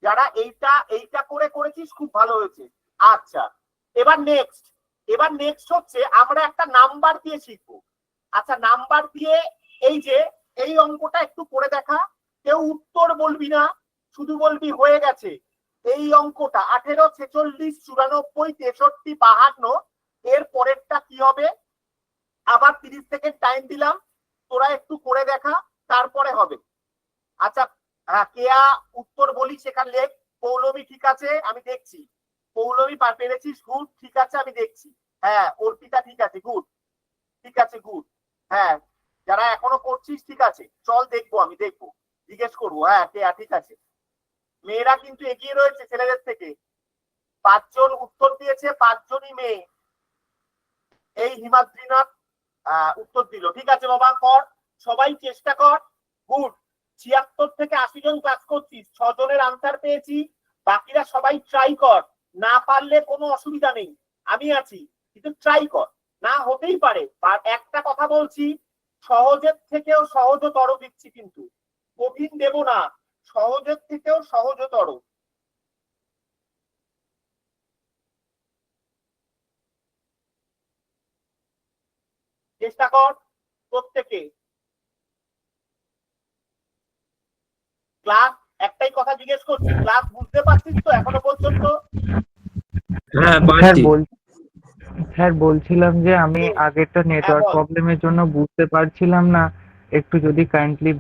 যারা এইটা এইটা করে করেছিস খুব ভালো হয়েছে। আচ্ছা এবার নেক্সট হচ্ছে আমরা একটা নাম্বার দিয়ে শিখবো। আচ্ছা নাম্বার দিয়ে, এই যে এই অঙ্কটা একটু করে দেখা, কেউ উত্তর বলবি না, শুধু বলবি হয়ে গেছে। এই অঙ্কটা 18 46 94 63 52, এর পরেরটা কি হবে? আবার 30 সেকেন্ড টাইম দিলাম, তোরা একটু করে দেখা, তারপরে হবে। আচ্ছা কেয়া উত্তর বলি সেখানে লেখ। পৌলমী ঠিক আছে আমি দেখছি, পৌলমী পেরেছিস, গুড, ঠিক আছে আমি দেখছি। হ্যাঁ অর্পিতা ঠিক আছে, গুড, ঠিক আছে গুড। হ্যাঁ যারা এখনো করছিস ঠিক আছে, চল দেখবো, আমি দেখবো, জিজ্ঞেস করবো। হ্যাঁ কেয়া ঠিক আছে। মেয়েরা কিন্তু এগিয়ে রয়েছে ছেলেদের থেকে, 5 জন উত্তর দিয়েছে, 5 জনই মেয়ে। এই হিমাদ্রিনাথ উত্তর দিল, ঠিক আছে বাবা কর, সবাই চেষ্টা কর, গুড। 76 থেকে 80 জন ক্লাস করছিস, 6 জনের আনসার পেয়েছি, বাকিরা সবাই ট্রাই কর। না পারলে কোনো অসুবিধা নেই, আমি আছি, কিন্তু ট্রাই কর, না হতেই পারে। আর একটা কথা বলছি, সহজের থেকেও সহজতর দিচ্ছি, কিন্তু কঠিন দেব না, সহজের থেকেও সহজতর। চেষ্টা কর প্রত্যেকে। ক্লাস, একটাই কথা জিজ্ঞেস করছি, ক্লাস বুঝতে পারছিস তো এখনো পর্যন্ত? হ্যাঁ স্যার পারছি। স্যার বলছিলাম যে আমি আগেরটা নেটওয়ার্ক বল। প্রবলেমের জন্য বুঝতে পারছিলাম না, একটু যদি কাইন্ডলি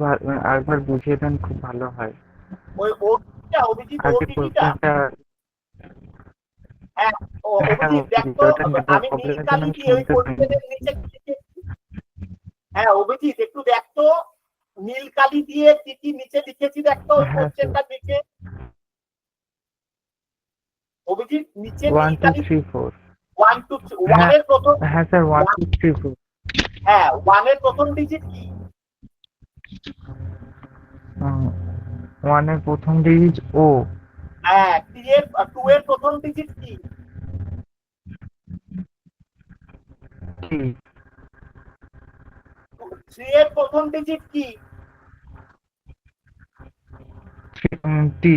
আরেকবার বুঝিয়ে দেন খুব ভালো হয়। ওই ওটিটা অভিজিৎ আগের ওটিটা কোশ্চেনটা। হ্যাঁ হ্যাঁ অভিজিৎ দেখ অভিজিৎ, তো ওটা নেটওয়ার্ক আমি নীল প্রবলেমের জন্য কালি আমি দিয়ে ওই শুনতে পাইনি। কোশ্চেনের নিচে কি লিখেছি। হ্যাঁ অভিজিৎ একটু দেখ তো নীল কালি দিয়ে কি কি নিচে লিখেছি দেখ তো ওই হ্যাঁ স্যার, কোশ্চেনটার নিচে। অভিজিৎ নিচে 1 নীল 2 কালি 3 4। 1 2 1 এর প্রথম হ্যাঁ স্যার, 1 2 3 4। হ্যাঁ 1 এর প্রথম ডিজিট কি? 1 এর প্রথম ডিজিট ও। হ্যাঁ 2 এর প্রথম ডিজিট কি? টি। 3 এর প্রথম ডিজিট কি? টি।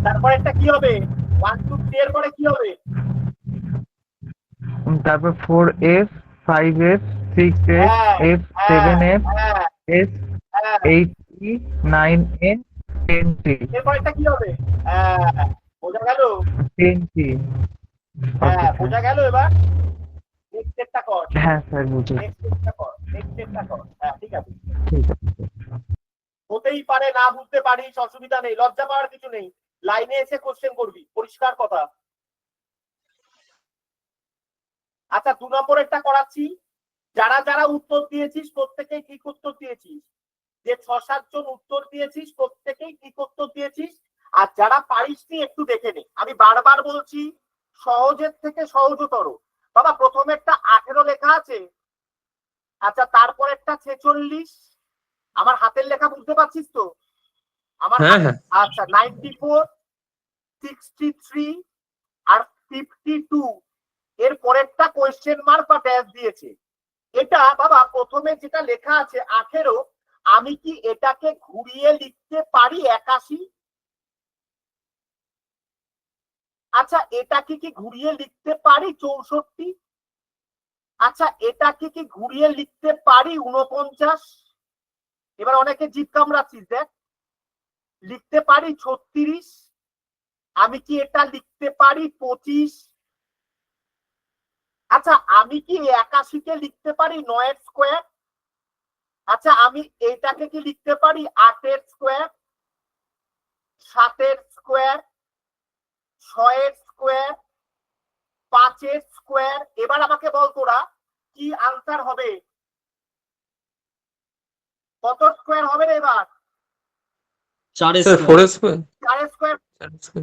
তারপর একটা কি হবে? 1 2 3 এর পরে কি হবে? তারপর 4S 5S 6S হ্যাঁ F হ্যাঁ 7F হ্যাঁ S হ্যাঁ 8T 9N 10T এরপর একটা কি হবে? বোঝা গেল? 10T। হ্যাঁ বোঝা গেল এবার নেক্সট স্টেপটা কর। হ্যাঁ স্যার বুঝেছি। নেক্সট স্টেপটা কর। নেক্সট স্টেপটা কর। হ্যাঁ ঠিক আছে। ঠিক আছে। হতেই পারে না বুঝতে পারিস, অসুবিধা নেই, লজ্জা পাওয়ার কিছু নেই। লাইনে এসে কোশ্চেন করবি, পরিষ্কার কথা। আচ্ছা 2 নম্বরেরটা করাচ্ছি। যারা যারা উত্তর দিয়েছিস প্রত্যেকেই ঠিক উত্তর দিয়েছিস। যে 6-7 জন উত্তর দিয়েছিস প্রত্যেকেই ঠিক উত্তর দিয়েছিস। আর যারা পারিসনি একটু দেখে নে। আমি বারবার বলছি সহজের থেকে সহজতর। বাবা প্রথমেরটা 18 লেখা আছে। আচ্ছা তারপরেরটা 46। আমার হাতের লেখা বুঝতে পারছিস তো? আমার আচ্ছা 94 63 আর 52 এর পরেরটা কোয়েশ্চেন মার্ক বা ড্যাশ দিয়েছে। এটা বাবা প্রথমে যেটা লেখা আছে 18, আমি কি এটাকে ঘুরিয়ে লিখতে পারি 81? আচ্ছা এটাকে কি ঘুরিয়ে লিখতে পারি 64? আচ্ছা এটাকে কি ঘুরিয়ে লিখতে পারি 49? এবার অনেকে জিভ কামড়াচ্ছিস দেখ। লিখতে পারি 36? আমি কি এটা লিখতে পারি 25? আচ্ছা আমি কি 81 কে লিখতে পারি 9 এর স্কোয়ার? আচ্ছা আমি এইটাকে কি লিখতে পারি 8 এর স্কোয়ার, 7 এর স্কোয়ার, 6 এর স্কোয়ার, 5 এর স্কোয়ার? এবার আমাকে বল তোরা কি আনসার হবে? কত স্কোয়ার হবে রে এবার? 4 এর স্যার 4 স্কয়ার। 4 এর স্কোয়ার।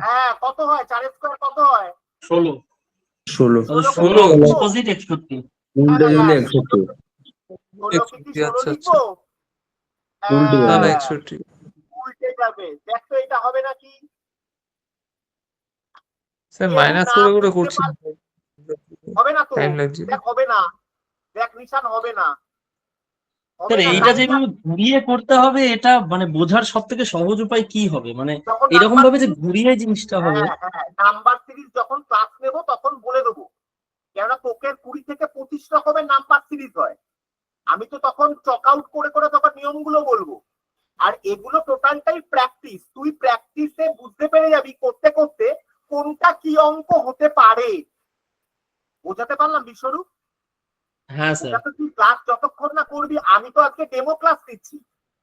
হ্যাঁ কত হয়? 4 এর স্কোয়ার কত হয়? 16 ষোলো। অপোজিট 61। উল্টে গেলে 61। 16 কি 16 আচ্ছা, লিখবো? না না হ্যাঁ, 61। উল্টে যাবে। দেখ তো এটা হবে নাকি? স্যার কেউ মাইনাস না করে করে বুঝতে করছি, হবে না তো? টাইম লাগছে। দেখ হবে না। দেখ নিশান হবে না। হবে স্যার না, এইটা লাইন যেভাবে ঘুরিয়ে করতে হবে, এটা মানে বোঝার সব থেকে সহজ উপায় কি হবে? মানে যখন এরকম নাম্বার ভাবে যে ঘুরিয়ে জিনিসটা হবে। হ্যাঁ নাম্বার সিরিজ যখন ক্লাস নেব তখন বলে দেবো। কেননা তোকে 20 থেকে 25 রকমের নাম্বার সিরিজ হয়। আমি তো তখন চক আউট করে করে তখন নিয়মগুলো বলবো। আর এগুলো টোটালটাই প্র্যাকটিস। তুই প্র্যাকটিসে বুঝতে পেরে যাবি করতে করতে কোনটা কি অঙ্ক হতে পারে। বোঝাতে পারলাম বিশ্বরূপ? হ্যাঁ স্যার। ওটা তো তুই ক্লাস যতক্ষণ না করবি। আমি তো আজকে ডেমো ক্লাস দিচ্ছি।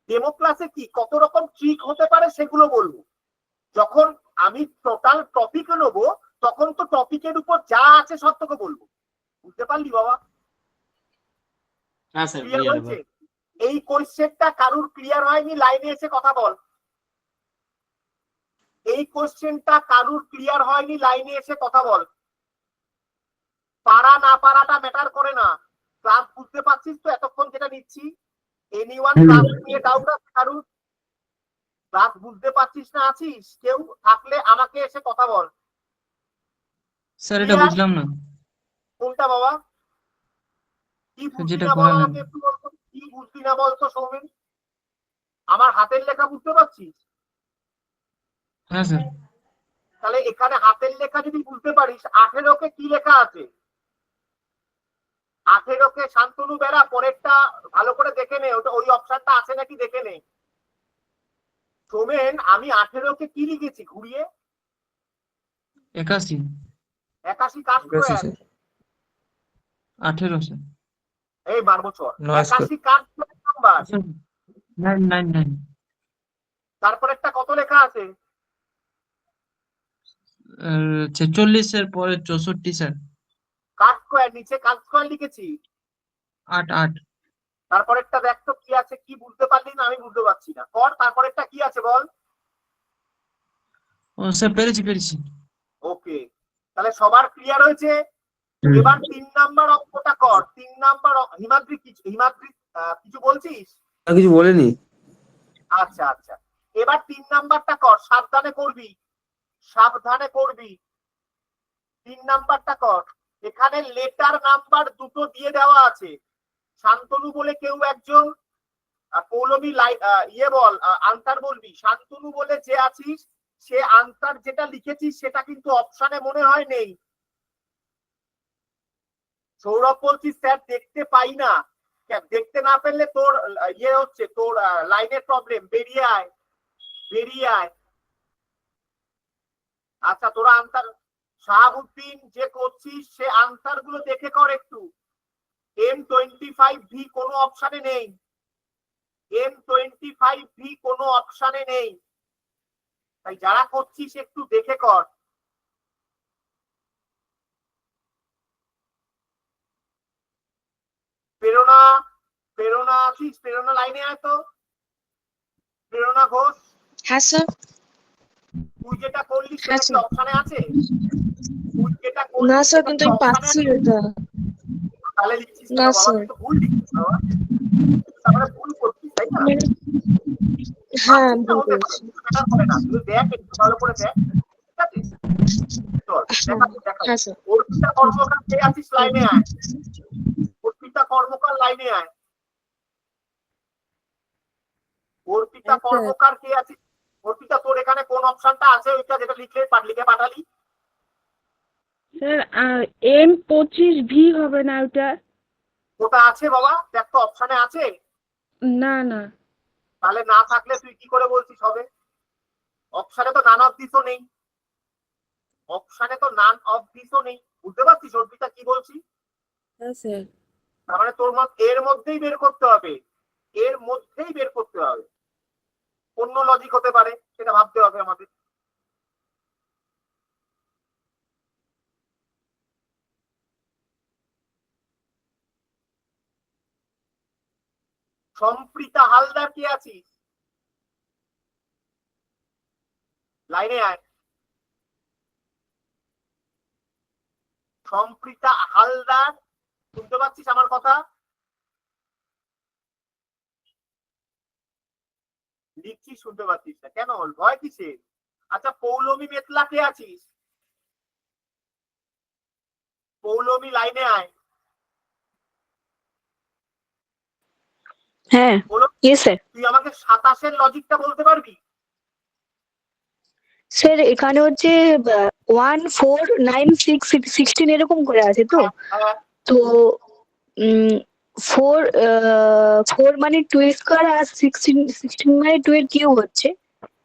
ডেমো ক্লাসে কি কত রকম ট্রিক হতে পারে সেগুলো বলবো। যখন আমি টোটাল টপিক নেবো তখন তো টপিকের উপর যা আছে সব তোকে বলবো। বুঝতে পারলি বাবা? হ্যাঁ স্যার ক্লিয়ার হয়েছে? এই কোশ্চেনটা কারুর ক্লিয়ার হয়নি লাইনে এসে কথা বল। এই কোশ্চেনটা কারুর ক্লিয়ার হয়নি লাইনে এসে কথা বল। পারা না পারাটা ম্যাটার করে না। ক্লাস বুঝতে পারছিস তো এতক্ষণ যেটা নিচ্ছি? এনিওয়ান ক্লাস নিয়ে ডাউট আছে কারুর? ক্লাস বুঝতে পারছিস না আছিস? কেউ থাকলে আমাকে এসে কথা বল। স্যার এটা বুঝলাম না। কোনটা বাবা? কি বুঝলি যেটা না বল করালেন। আমাকে একটু বলতো। কি বুঝলি না বলতো সৌমেন? আমার হাতের লেখা বুঝতে পারছিস? হ্যাঁ স্যার। তাহলে এখানে হাতের লেখা যদি বুঝতে পারিস 18 কে কি লেখা আছে? 18 কে শান্তনু বেড়া পরেরটা ভালো করে দেখে নে, ওটা ওই অপশনটা আছে নাকি দেখে নে। সোমেন আমি 18 কে কি লিখেছি ঘুরিয়ে? 81। 81 কার একাশি স্কয়ার? Sir 18 sir. এই মারবো চর। 9 স্কয়ার 81 কার স্কয়ার নাম্বার? 9 তারপর একটা কত লেখা আছে? 46 এর পরে 64 স্যার। কার স্কয়ার, নিচে কার স্কয়ার লিখেছি। 8 তারপর একটা দেখ তো কি আছে, কি বুঝতে পারলি না? আমি বুঝতে পারছি না। কর তারপর একটা কি আছে বল। ও স্যার পেরেছি। ওকে, তাহলে সবার ক্লিয়ার হয়েছে। এবার 3 নাম্বার অঙ্কটা কর। 3 নাম্বার হিমাদ্রি কিছু বলছিস? আর কিছু বলেনি। আচ্ছা আচ্ছা, এবার 3 নাম্বারটা কর। সাবধানে করবি, সাবধানে করবি। 3 নাম্বারটা কর। এখানে লেটার নাম্বার দুটো দিয়ে দেওয়া আছে। শান্তনু বলে কেউ একজন পৌলমী বল, আনসার বলবি। শান্তনু বলে যে আছিস, সে আনসার যেটা লিখেছিস সেটা কিন্তু অপশনে মনে হয় নেই। সৌরভ বলছিস স্যার দেখতে পাই না। দেখতে না পেলে তোর হচ্ছে, তোর লাইনের প্রবলেম। বেরিয়ে আয়, বেরিয়ে আয়। আচ্ছা, তোরা আনসার, শাহাবুদ্দিন যে করছিস সে আনসার গুলো দেখে কর একটু। M25V কোনো অপশনে নেই। M25V কোনো অপশনে নেই, তাই যারা করছিস একটু দেখে কর। প্রেরণা, প্রেরণা আছিস? প্রেরণা লাইনে আয় তো। প্রেরণা ঘোষ। হ্যাঁ স্যার। তুই যেটা করলি সেটা কি অপশনে আছে? তুই যেটা করলি না স্যার, সেটা কিন্তু কি আমি option এ পাচ্ছি আছে? এটা। তাহলে লিখছিস না না বাবা, স্যার। তুই তো ভুল লিখছিস বাবা। তাহলে ভুল করছিস, তাই না? হ্যাঁ, পাচ্ছিস না, ভুল হতে পারে, করেছি। কিছু ম্যাটার করে না। তুই দেখ, একটু ভালো করে দেখ, ঠিক আছে? চল দেখাচ্ছি, দেখাচ্ছি। হ্যাঁ স্যার। অর্পিতা কর্মকার কে আছিস লাইনে আয়। অর্পিতা কর্মকার লাইনে আয়। অর্পিতা কর্মকার কে আছিস? অর্পিতা, তোর এখানে কোন অপশনটা আছে ওইটা যেটা লিখে পাঠালি? স্যার M25V হবে না ওটা? ওটা আছে বাবা, দেখ তো অপশনে আছে। না না। তাহলে না থাকলে তুই কি করে বলছিস হবে? অপশনে তো নান অফ দিসও নেই। অপশনে তো নান অফ দিসও নেই। বুঝতে পারছিস অর্পিতা কি বলছি? হ্যাঁ স্যার। তার মানে তোর এর মধ্যেই বের করতে হবে, এর মধ্যেই বের করতে হবে। অন্য লজিক হতে পারে, সেটা ভাবতে হবে আমাদের। সম্প্রীতা হালদার কে আছিস? লাইনে আয়। সম্প্রীতা হালদার, শুনতে পাচ্ছিস আমার কথা? লিখছিস, শুনতে পাচ্ছিস না কেন? ভয় কিসে? আচ্ছা, পৌলমী মেতলা কে আছিস? পৌলমী লাইনে আয়। হ্যাঁ। Yes sir. তুই আমাকে 27-এর লজিকটা বলতে পারবি? স্যার এখানে হচ্ছে 1 4 9 6 16 এরকম করে আছে তো। হ্যাঁ, তো 4 মানে 2 স্কয়ার আর 16 মানে 2 এর কিউব হচ্ছে।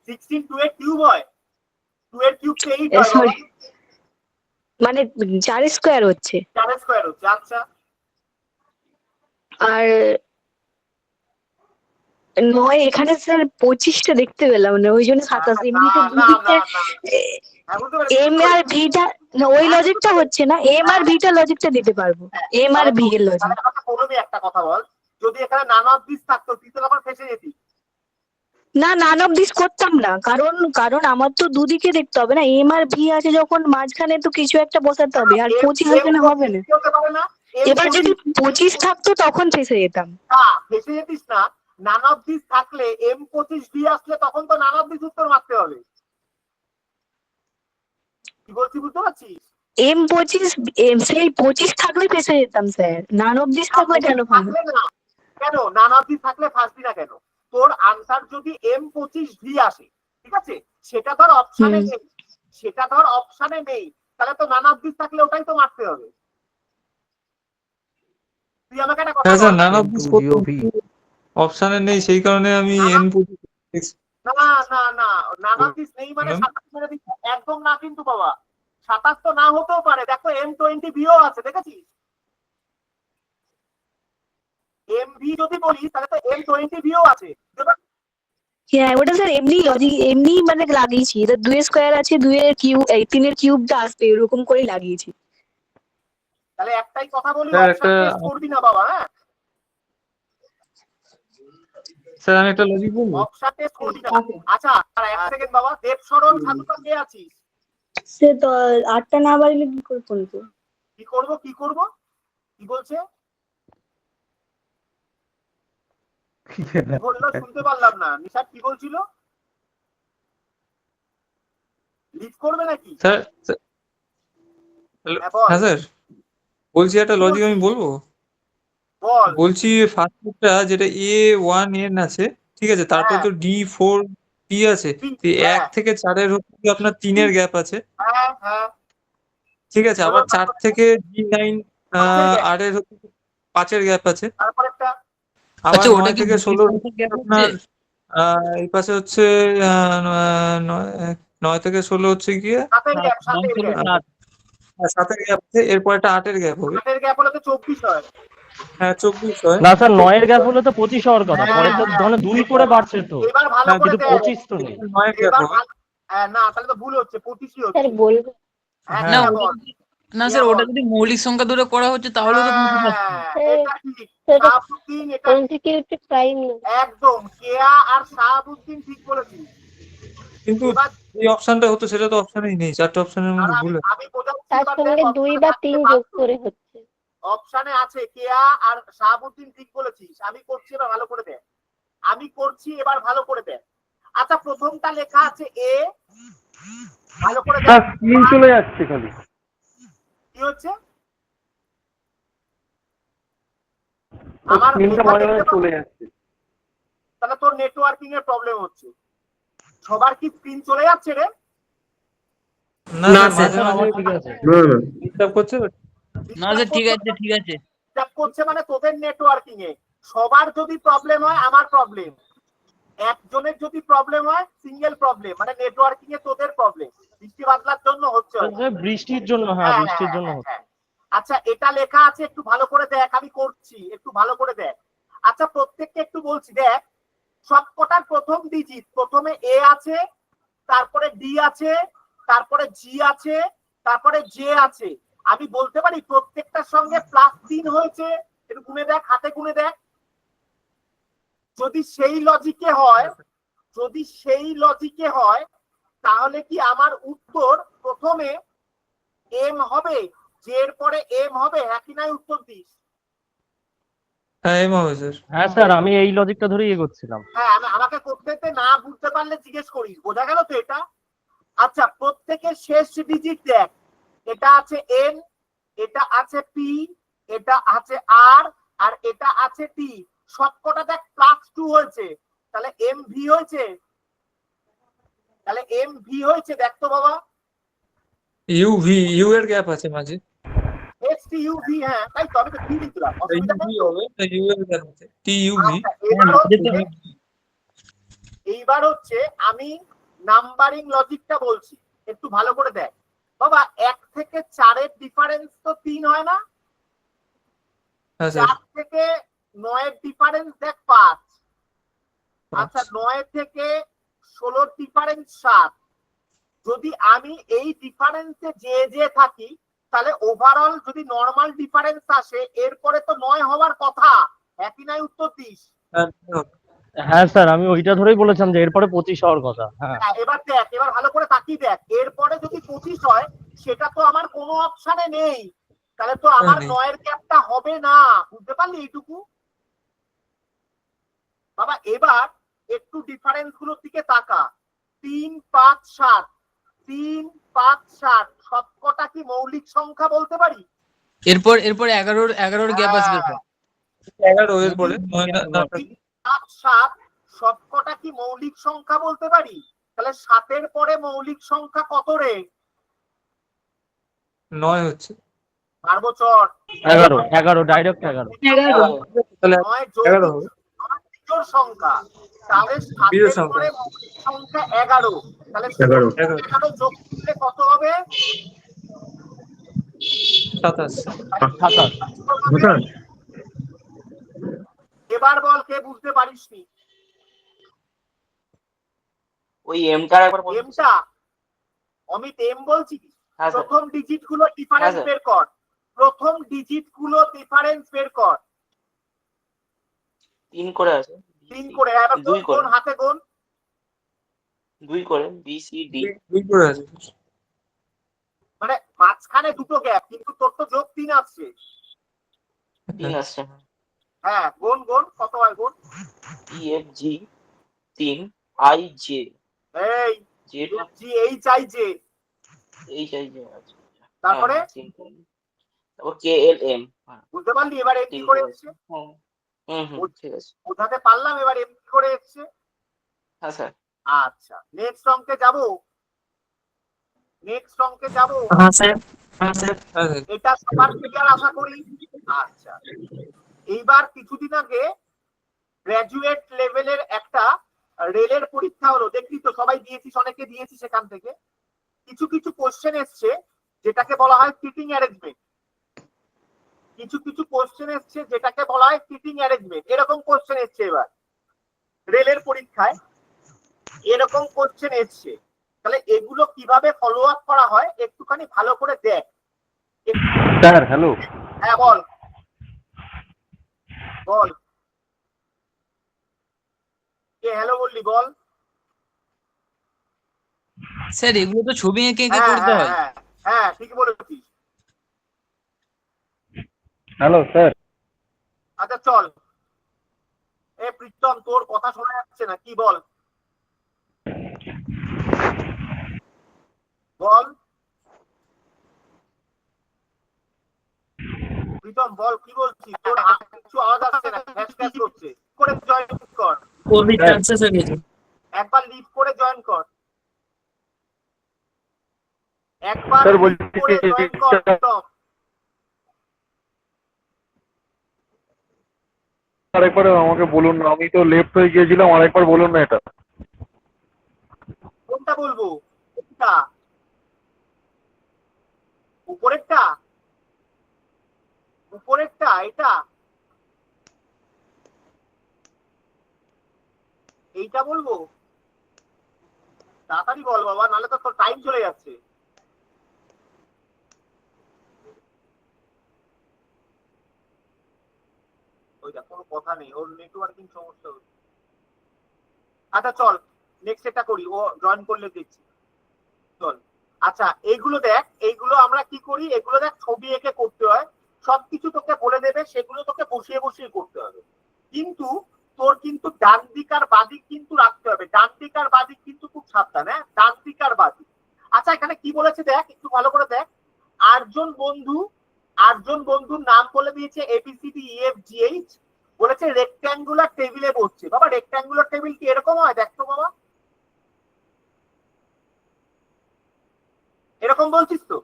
16 2 এর কিউব হয়। 2 এর কিউব 8 হয় বাবা। সরি, মানে 4 স্কয়ার হচ্ছে। 4 স্কয়ার হচ্ছে। আচ্ছা, আর 9 এখানে স্যার 25টা দেখতে পেলাম না, ওই জন্য 27। এমনিতে না দুদিকে না না, হ্যাঁ বুঝতে পারছি, এম আর ভিটা ওই লজিকটা হচ্ছে না। এম আর ভিটা লজিকটা দিতে পারবো। এম আর ভি এর লজিক। পৌলমী একটা কথা বল, যদি এখানে নান অফ দিস থাকতো তুই তো আবার ফেসে যেতি। না, নান অফ দিস করতাম না, কারণ আমার তো দুদিকে দেখতে হবে না। এম আর ভি আছে যখন, মাঝখানে তো কিছু একটা বসাতে হবে। আর 25 এখানে হবে না। হতে পারে না। এবার যদি 25 থাকতো তখন ফেসে যেতাম। ফেসে যেতিস না। নান অফ দিস থাকলে M25V আসলে তখন তো নান অফ দিস উত্তর মারতে হবে। কি বলছি বুঝতে পারছিস? M25 সেই 25 থাকলে ফেসে যেতাম স্যার। নান অফ দিস থাকলে কেন পাবো? কেন নান অফ দিস থাকলে ফাঁসবি না কেন? তোর আনসার যদি M25V আসে, ঠিক আছে, সেটা ধর অপশনে নেই, সেটা ধর অপশনে নেই, তাহলে তো নান অফ দিস থাকলে ওটাই তো মারতে হবে। তুই আমাকে একটা কথা বল। নান অফ দিস অপশনে নেই, সেই কারণে আমি না না না, নান অফ দিস নেই মানে 27 মেরে দিচ্ছি, একদম না কিন্তু বাবা। 27 তো না হতেও পারে, দেখো M20V ও আছে, দেখেছিস? MV যদি বলি তাহলে তো M20V ও আছে। হ্যাঁ ওটা স্যার এমনি লজিক এমনি মানে লাগিয়েছি, এটা 2 স্কয়ার আছে 2 এর কিউব 3 এর কিউবটা আসবে এরকম করে লাগিয়েছি। তাহলে একটাই কথা বলি, স্যার, অপশন টেস্ট করবি না বাবা, হ্যাঁ? স্যার আমি একটা লজিক বলবো। অপশন টেস্ট করবি না। আচ্ছা আর এক সেকেন্ড বাবা, দেবশরণ ছাত্রটা কে আছিস? সে তো 8টা না বাড়লে কি করে বলবো? কি করব কি বলছে? বললো শুনতে পারলাম না। নিশাদ কি বলছিল? লিড করবে নাকি? স্যার হ্যাঁ স্যার, বলছি একটা লজিক আমি বলবো। বল। বলছি ফার্স্টটা যেটা A1N আছে, ঠিক আছে, তারপর তো D4P আছে, তো 1 থেকে 4-এর হচ্ছে আপনার 3-এর গ্যাপ আছে, হ্যাঁ হ্যাঁ ঠিক আছে, আবার 4 থেকে D9 R-এর হচ্ছে 5-এর গ্যাপ আছে, তারপরেরটা আবার আচ্ছা, ওটা 9 কি থেকে মৌলিক 16 সংখ্যার gap আপনার হচ্ছে? এই পাশে হচ্ছে 9 থেকে 16 হচ্ছে গিয়ে 7-এর গ্যাপ 7-এর গ্যাপ 7-এর গ্যাপ আছে, এরপর একটা 8-এর গ্যাপ হবে। 8-এর গ্যাপ হলে তো 24 হয়। হ্যাঁ 24 হয়। না স্যার 9 এর গ্যাপ হলে তো 25 হওয়ার কথা, পরে তো মানে 2 করে বাড়ছে তো, এবার ভালো হ্যাঁ, করে কিন্তু দেখ। 25 তো নেই। 9-এর গ্যাপ এবার হবে। না তাহলে তো ভুল হচ্ছে, 25ই হচ্ছে। স্যার বলবো হ্যাঁ হ্যাঁ। না হ্যাঁ, ওটা বল। না স্যার, ওটা যদি মৌলিক সংখ্যা ধরে করা হচ্ছে তাহলে তো 25 আসছে। হ্যাঁ, এটা ঠিক। সেটা শাহাবুদ্দিন এটা কনসিকিউটিভ প্রাইম একদম, কেয়া আর শাহাবুদ্দিন ঠিক বলেছিস। কিন্তু এবার যে অপশনটা হতো সেটা তো অপশনেই নেই, 4টে অপশনের আর মধ্যে আমি ভুল আছে। আমি বোঝাচ্ছি তার এবার সঙ্গে দেখ, 2 option বা থাকতে 3 যোগ বাধ্য। করে হচ্ছে। অপশনে আছে কেয়া আর শাহাবুদ্দিন ঠিক বলেছিস। আমি করছি, এবার ভালো করে দেখ। আচ্ছা প্রথমটা লেখা আছে এ, ভালো করে স্যার দেখ। স্ক্রিন চলে যাচ্ছে খালি। কি হচ্ছে? আমার স্ক্রিনটা লেখা মাঝে মাঝে দেখতে চলে পাচ্ছিস? যাচ্ছে। তাহলে তোর নেটওয়ার্কিং এর প্রবলেম হচ্ছে। সবার কি স্ক্রিন চলে যাচ্ছে রে? না না, স্যার, স্যার, মাঝে আমার মাঝে ঠিক আছে। ডিস্টার্ব করছে। না স্যার, ঠিক আছে ঠিক আছে। ডিস্টার্ব করছে মানে তোদের নেটওয়ার্কিং এ। সবার যদি প্রবলেম হয় আমার প্রবলেম, একজনের যদি প্রবলেম হয় সিঙ্গেল প্রবলেম, মানে নেটওয়ার্কিং এ তোদের প্রবলেম। বৃষ্টি বাদলার জন্য হচ্ছে হয়তো। স্যার বৃষ্টির জন্য, হ্যাঁ বৃষ্টির জন্য হচ্ছে। হ্যাঁ। আচ্ছা এটা লেখা আছে, একটু ভালো করে দেখ, আমি করছি, একটু ভালো করে দেখ। আচ্ছা প্রত্যেককে একটু বলছি, দেখ সবকটার প্রথম ডিজিট, প্রথমে এ আছে, তারপরে ডি আছে, তারপরে জি আছে, তারপরে জে আছে। আমি বলতে পারি প্রত্যেকটার সঙ্গে +3 হয়েছে, একটু গুনে দেখ, হাতে গুনে দেখ। যদি সেই লজিকে হয় তাহলে কি আমার উত্তর প্রথমে এম হবে, জে এর পরে এম হবে, হ্যাঁ কি নাই উত্তর দিস। হ্যাঁ এম হবে স্যার। হ্যাঁ স্যার আমি এই লজিকটা ধরেই এগোচ্ছিলাম। হ্যাঁ আমাকে করতে না বুঝতে পারলে জিজ্ঞেস করিস, বোঝা গেল তো এটা? আচ্ছা প্রত্যেকের শেষ ডিজিট দেখ, এটা আছে এন, এটা আছে পি, এটা আছে আর, আর এটা আছে টি। সবকটা দেখ +2 হয়েছে, তাহলে এম ভি হয়েছে, দেখ তো বাবা। ইউ এর গ্যাপ আছে মাঝে। এস টি ইউ ভি, হ্যাঁ তাই তো, আমি তো ভি লিখলাম, অসুবিধা নেই ইউ তো। হবে, ইউ এর গ্যাপ আছে, টি ইউ ভি। আচ্ছা, এইবার হচ্ছে আমি নাম্বারিং লজিকটা বলছি, একটু ভালো করে দেখ বাবা। 1 থেকে 4-এর ডিফারেন্স তো 3 হয় না? হ্যাঁ স্যার। 4 থেকে 9-এর ডিফারেন্স দেখ 5। আচ্ছা 9 থেকে 16-র ডিফারেন্স 7। যদি আমি এই ডিফারেন্সে যে থাকি তাহলে ওভারঅল যদি নরমাল ডিফারেন্স আসে এরপরে তো 9 হওয়ার কথা, একই নাই উত্তর দিস। হ্যাঁ স্যার আমি ওইটা ধরেই বলেছিলাম যে এরপরে 25 হওয়ার কথা। হ্যাঁ এবার দেখ, এবার ভালো করে তাকিয়ে দেখ, এরপরে যদি 25 হয় সেটা তো আমার কোনো অপশনে নেই, তাহলে তো আমার 9-এর গ্যাপটা হবে না। বুঝতে পারলি এইটুকু বাবা? এবার একটু ডিফারেন্স গুলোর দিকে তাকা। 3, 5, 7, 3, 5, 7 সবকটা কি মৌলিক সংখ্যা বলতে পারি? এরপর 11-এর গ্যাপ আসবে স্যার। 11 এর পরে 3, 5, 7 সবকটা কি মৌলিক সংখ্যা বলতে পারি? তাহলে 7-এর পরে মৌলিক সংখ্যা কত রে? 9 হচ্ছে। পারবো চর 11 ডাইরেক্ট 11। তাহলে 9 11 হবে। বিজোড় সংখ্যা, তাহলে 7-এর পরে মৌলিক সংখ্যা 11, তাহলে 11 যোগ করলে কত হবে? 27। এবার বল কে বুঝতে পারিসনি? ওই এমটার একবার বলুন। এমটা অমিত এম বলছি কি? হ্যাঁ স্যার। প্রথম ডিজিট গুলো ডিফারেন্স হ্যাঁ, স্যার। বের কর। প্রথম ডিজিট গুলো ডিফারেন্স বের কর। 3 করে আছে। 3 করে, এবার 2 করে। কোন হাতে কোন? 2 করে বি সি ডি। 2 করে আছে। মানে মাঝখানে দুটো গ্যাপ, কিন্তু তোর তো যোগ 3 আসছে। 3 আসছে। হ্যাঁ, গুণ কত হয় গুণ? E F G 3 I J. এই J G H I J, H I J আছে। তারপরে তারপর কে এল এম। বুঝতে পারলি এবার এম কি করে এসেছে? ঠিক আছে। বোঝাতে পারলাম এবার এম কি করে এসেছে? হ্যাঁ স্যার। আচ্ছা, নেক্সট অঙ্কে যাব। হ্যাঁ স্যার। হ্যাঁ স্যার। এটা সবার ক্লিয়ার আশা করি। আচ্ছা, এইবার কিছুদিন আগে গ্র্যাজুয়েট লেভেলের একটা রেলের পরীক্ষা হলো, দেখলি তো সবাই দিয়েছিস, অনেকে দিয়েছিস। সেখান থেকে কিছু কিছু কোশ্চেন এসছে যেটাকে বলা হয় সিটিং অ্যারেঞ্জমেন্ট। কিছু কোশ্চেন এসছে যেটাকে বলা হয় সিটিং অ্যারেঞ্জমেন্ট। এরকম কোশ্চেন এসছে এবার রেলের পরীক্ষায়, এরকম কোশ্চেন এসছে। তাহলে এগুলো কিভাবে ফলো আপ করা হয় একটুখানি ভালো করে দেখ। Sir hello. হ্যাঁ বল বল, কে হ্যালো বললি বল। স্যার এগুলো তো ছবি এঁকে এঁকে হ্যাঁ করতে হ্যাঁ হয়। হ্যাঁ হ্যাঁ, ঠিক বলেছিস। Hello sir. আচ্ছা চল, এ প্রীতম তোর কথা শোনা যাচ্ছে না, কি বল বল প্রীতম বল, কি বলছিস? তোর কিছু আওয়াজ আসছে না, ফ্যাস ফ্যাস করছে। করে জয়েন কর, ওরবি চান্সেস হয়ে গেছে। একবার লিভ করে জয়েন কর, একবার স্যার leave বলছি করে জয়েন কর প্রীতম। আরেকবার আমাকে বলুন না, আমি তো লেফট হয়ে গিয়েছিলাম, আরেকবার বলুন না এটা। কোনটা বলবো? কোনটা? উপরেরটা? উপরেরটা এটা? এইটা বলবো? তাড়াতাড়ি বল বাবা, নাহলে তো তোর টাইম চলে যাচ্ছে। ওইটা কোনো কথা নেই, ওর নেটওয়ার্কিং সমস্যা হচ্ছে। আচ্ছা চল নেক্সট এটা করি, ও জয়েন করলে দেখছি। চল আচ্ছা, এইগুলো দেখ, এইগুলো আমরা কি করি, এগুলো দেখ ছবি এঁকে করতে হয়, সবকিছু তোকে বলে দেবে, সেগুলো তোকে বসিয়ে বসিয়ে করতে হবে। কিন্তু তোর কিন্তু ডান দিক আর বাদিক কিন্তু রাখতে হবে। ডান দিক আর বাদিক কিন্তু খুব সাবধান, হ্যাঁ, ডান দিক আর বাদিক। আচ্ছা এখানে কি বলেছে দেখ, একটু ভালো করে দেখ। 8জন বন্ধুর নাম বলে দিয়েছে ABCD EF GH, বলেছে রেক্ট্যাঙ্গুলার টেবিলে বসছে। বাবা রেক্ট্যাঙ্গুলার টেবিল কি এরকম হয়? দেখতো বাবা, এরকম বলছিস তো?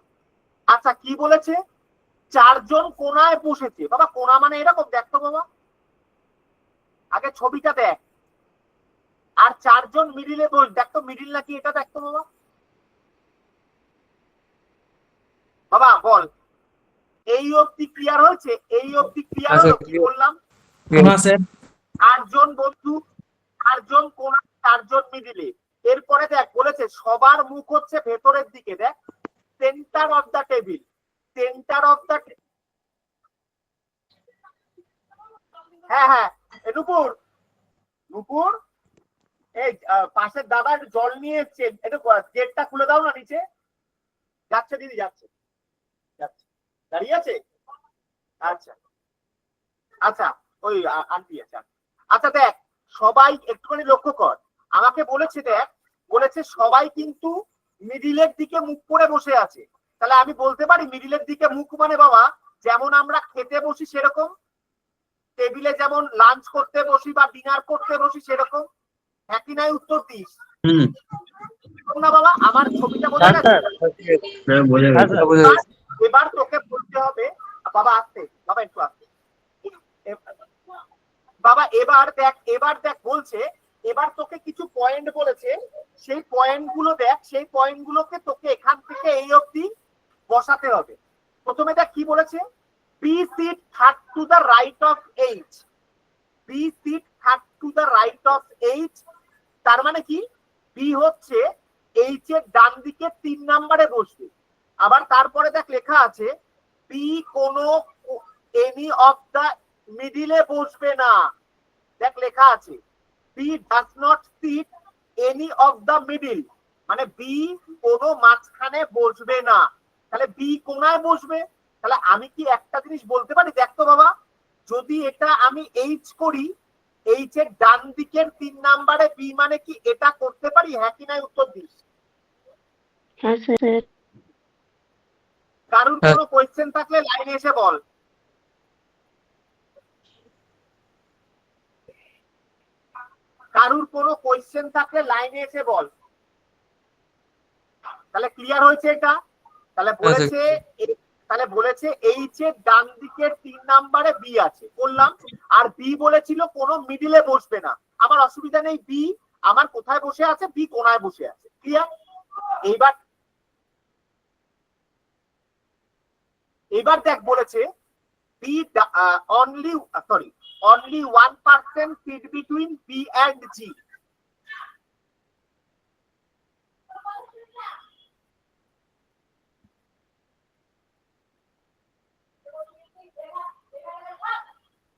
আচ্ছা কি বলেছে? 4জন কোনায় বসেছে। বাবা কোনা মানে এরকম, দেখতো বাবা, আগে ছবিটা দেখ। আর 4জন মিডিলে বস, দেখতো মিডিল নাকি এটা, দেখতো বাবা। বাবা বল, এই অবধি ক্লিয়ার হয়েছে? এই অবধি ক্লিয়ার হলো কি বললাম? হ্যাঁ স্যার। 8জন বন্ধু, 4জন কোনা, 4জন মিডিলে। এরপরে দেখ বলেছে সবার মুখ হচ্ছে ভেতরের দিকে। দেখ centre of the table, centre of the, হ্যাঁ হ্যাঁ নুপুর, নুপুর এই পাশের দাদার জল নিয়ে এসছে, একটু গেটটা খুলে দাও না নিচে। যাচ্ছে দিদি, যাচ্ছে যাচ্ছে, দাঁড়িয়ে আছে। আচ্ছা আচ্ছা, ওই আন্টি আছে। আচ্ছা দেখ সবাই একটুখানি লক্ষ্য কর, আমাকে বলেছে দেখ, বলেছে সবাই কিন্তু মিডিলের দিকে মুখ করে বসে আছে। তাহলে আমি বলতে পারি মিডিলের দিকে মুখ মানে বাবা যেমন আমরা খেতে বসি সেরকম, টেবিলে যেমন লাঞ্চ করতে বসি বা ডিনার করতে বসি সেরকম, হ্যাঁ কি নাই উত্তর দিস না বাবা? আমার ছবিটা বোঝা গেছে? এবার তোকে বলতে হবে বাবা, আসতে বাবা, একটু আসতে বাবা। এবার দেখ বলছে, এবার তোকে কিছু পয়েন্ট বলেছে, সেই পয়েন্ট গুলো দেখ, সেই পয়েন্ট গুলোকে তোকে এখান থেকে এই অবধি বসাতে হবে। প্রথমে দেখ কি বলেছে, B sit third to the right of H, B sit third to the right of H, তার মানে কি বি হচ্ছে এইচ এর ডান দিকে 3 নম্বরে বসবে। আবার তারপরে দেখ লেখা আছে বি কোনো এনি অফ দা মিডিলে বসবে না, দেখ লেখা আছে B does not sit any of the middle, মানে বি কোনো মাঝখানে বসবে না, তাহলে বি কোনায় বসবে। তাহলে আমি কি একটা জিনিস বলতে পারি, দেখতো বাবা, যদি এটা আমি এইচ করি, এইচ এর ডান দিকের 3 নম্বরে বি মানে কি এটা করতে পারি, হ্যাঁ কি না উত্তর দিস। হ্যাঁ স্যার। কারোর কোনো কোয়েশ্চেন থাকলে লাইনে এসে বল। কারোর কোনো কোয়েশ্চেন থাকলে লাইনে এসে বল। তাহলে ক্লিয়ার হয়েছে এটা? তাহলে বলেছে এইচ এর ডান দিকের 3 নম্বরে বি আছে বললাম, আর বি বলেছিল কোনো মিডিলে বসবে না। আমার অসুবিধা নেই, বি আমার কোথায় বসে আছে, বি কোনায় বসে আছে। ক্লিয়ার? এবার দেখ বলেছে B only 1% sit between B and G।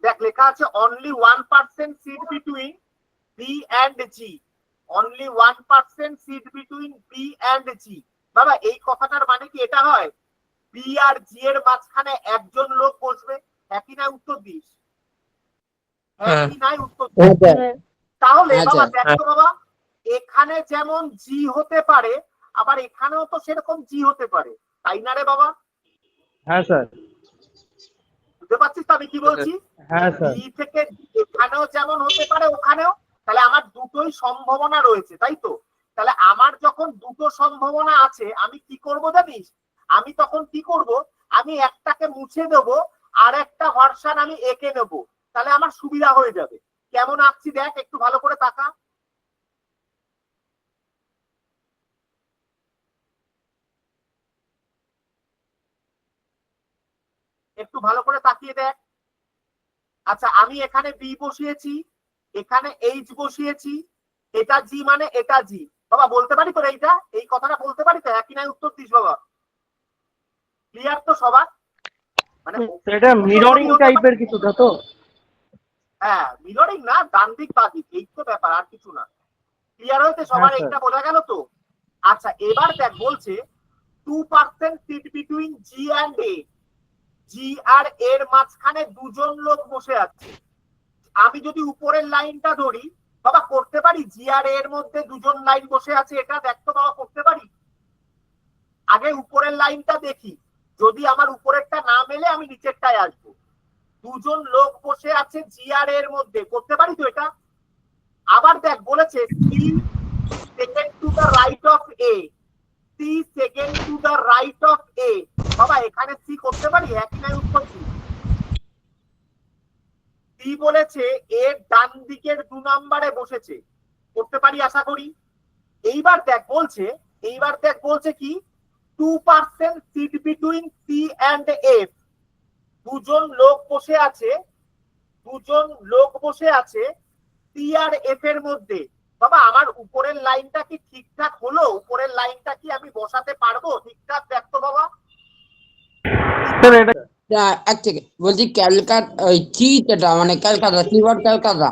দেখ লেখা আছে only 1% sit between B and G, only 1% sit between B and G। বাবা এই কথাটার মানে কি এটা হয় বি আর জি এর মাঝখানে একজন লোক বসবে, একই না উত্তর দিস, একই নাই উত্তর দিস। তাহলে বাবা দেখো বাবা, এখানে যেমন জি হতে পারে আবার এখানেও তো সেরকম জি হতে পারে, তাই না রে বাবা? হ্যাঁ স্যার। বুঝতে পারছিস তো আমি কি বলছি? হ্যাঁ স্যার। বি থেকে এখানেও যেমন হতে পারে ওখানেও, তাহলে আমার দুটোই সম্ভাবনা রয়েছে, তাই তো? তাহলে আমার যখন দুটো সম্ভাবনা আছে আমি কি করব জানিস? আমি তখন কি করব, আমি একটাকে মুছে দেব আর একটা ভার্সন আমি এঁকে নেব, তাহলে আমার সুবিধা হয়ে যাবে। কেমন আঁকছি দেখ, একটু ভালো করে তাকা। একটু ভালো করে তাকিয়ে দেখ। আচ্ছা আমি এখানে বি বসিয়েছি, এখানে এইচ বসিয়েছি, এটা জি মানে এটা জি। বাবা বলতে পারি তো এইটা, এই কথাটা বলতে পারি তো, একই নাই উত্তর দিস বাবা। ক্লিয়ার তো সবার? মানে এটা মিররিং টাইপের কিছুটা তো? হ্যাঁ মিররিং না, ডান দিক বাঁ দিক, এই তো ব্যাপার, আর কিছু না। ক্লিয়ার হয়েছে সবার? এইটা বোঝা গেল তো? আচ্ছা এবার দেখ বলছে 2% sit between G and a, জি আর এর মাঝখানে দুজন লোক বসে আছে। আমি যদি উপরের লাইনটা ধরি বাবা, করতে পারি জি আর এর মধ্যে দুজন লাইন বসে আছে, এটা দেখতো বাবা, করতে পারি? আগে উপরের লাইনটা দেখি, যদি আমার উপরেরটা না মেলে আমি নিচেরটায় আসবো। দুজন লোক বসে আছে জি আর এর মধ্যে, করতে পারি তো এটা? আবার দেখ বলেছে C second to the right of A, C second to the right of A. বাবা এখানে সি করতে পারি, একই নাই উত্তর কি? সি বলেছে এর ডান দিকের 2 নম্বরে বসেছে, করতে পারি আশা করি। এইবার দেখ বলছে কি 2% sit between C and F, দুজন লোক বসে আছে সি আর এফ এর মধ্যে। বাবা আমার উপরের লাইনটা কি ঠিকঠাক হলো? উপরের লাইনটা কি আমি বসাতে পারবো ঠিকঠাক? দেখতো বাবা। এক থেকে বলছি ক্যালকাটা, ওই চিটা মানে ক্যালকাটা, কিবোর্ড ক্যালকাটা,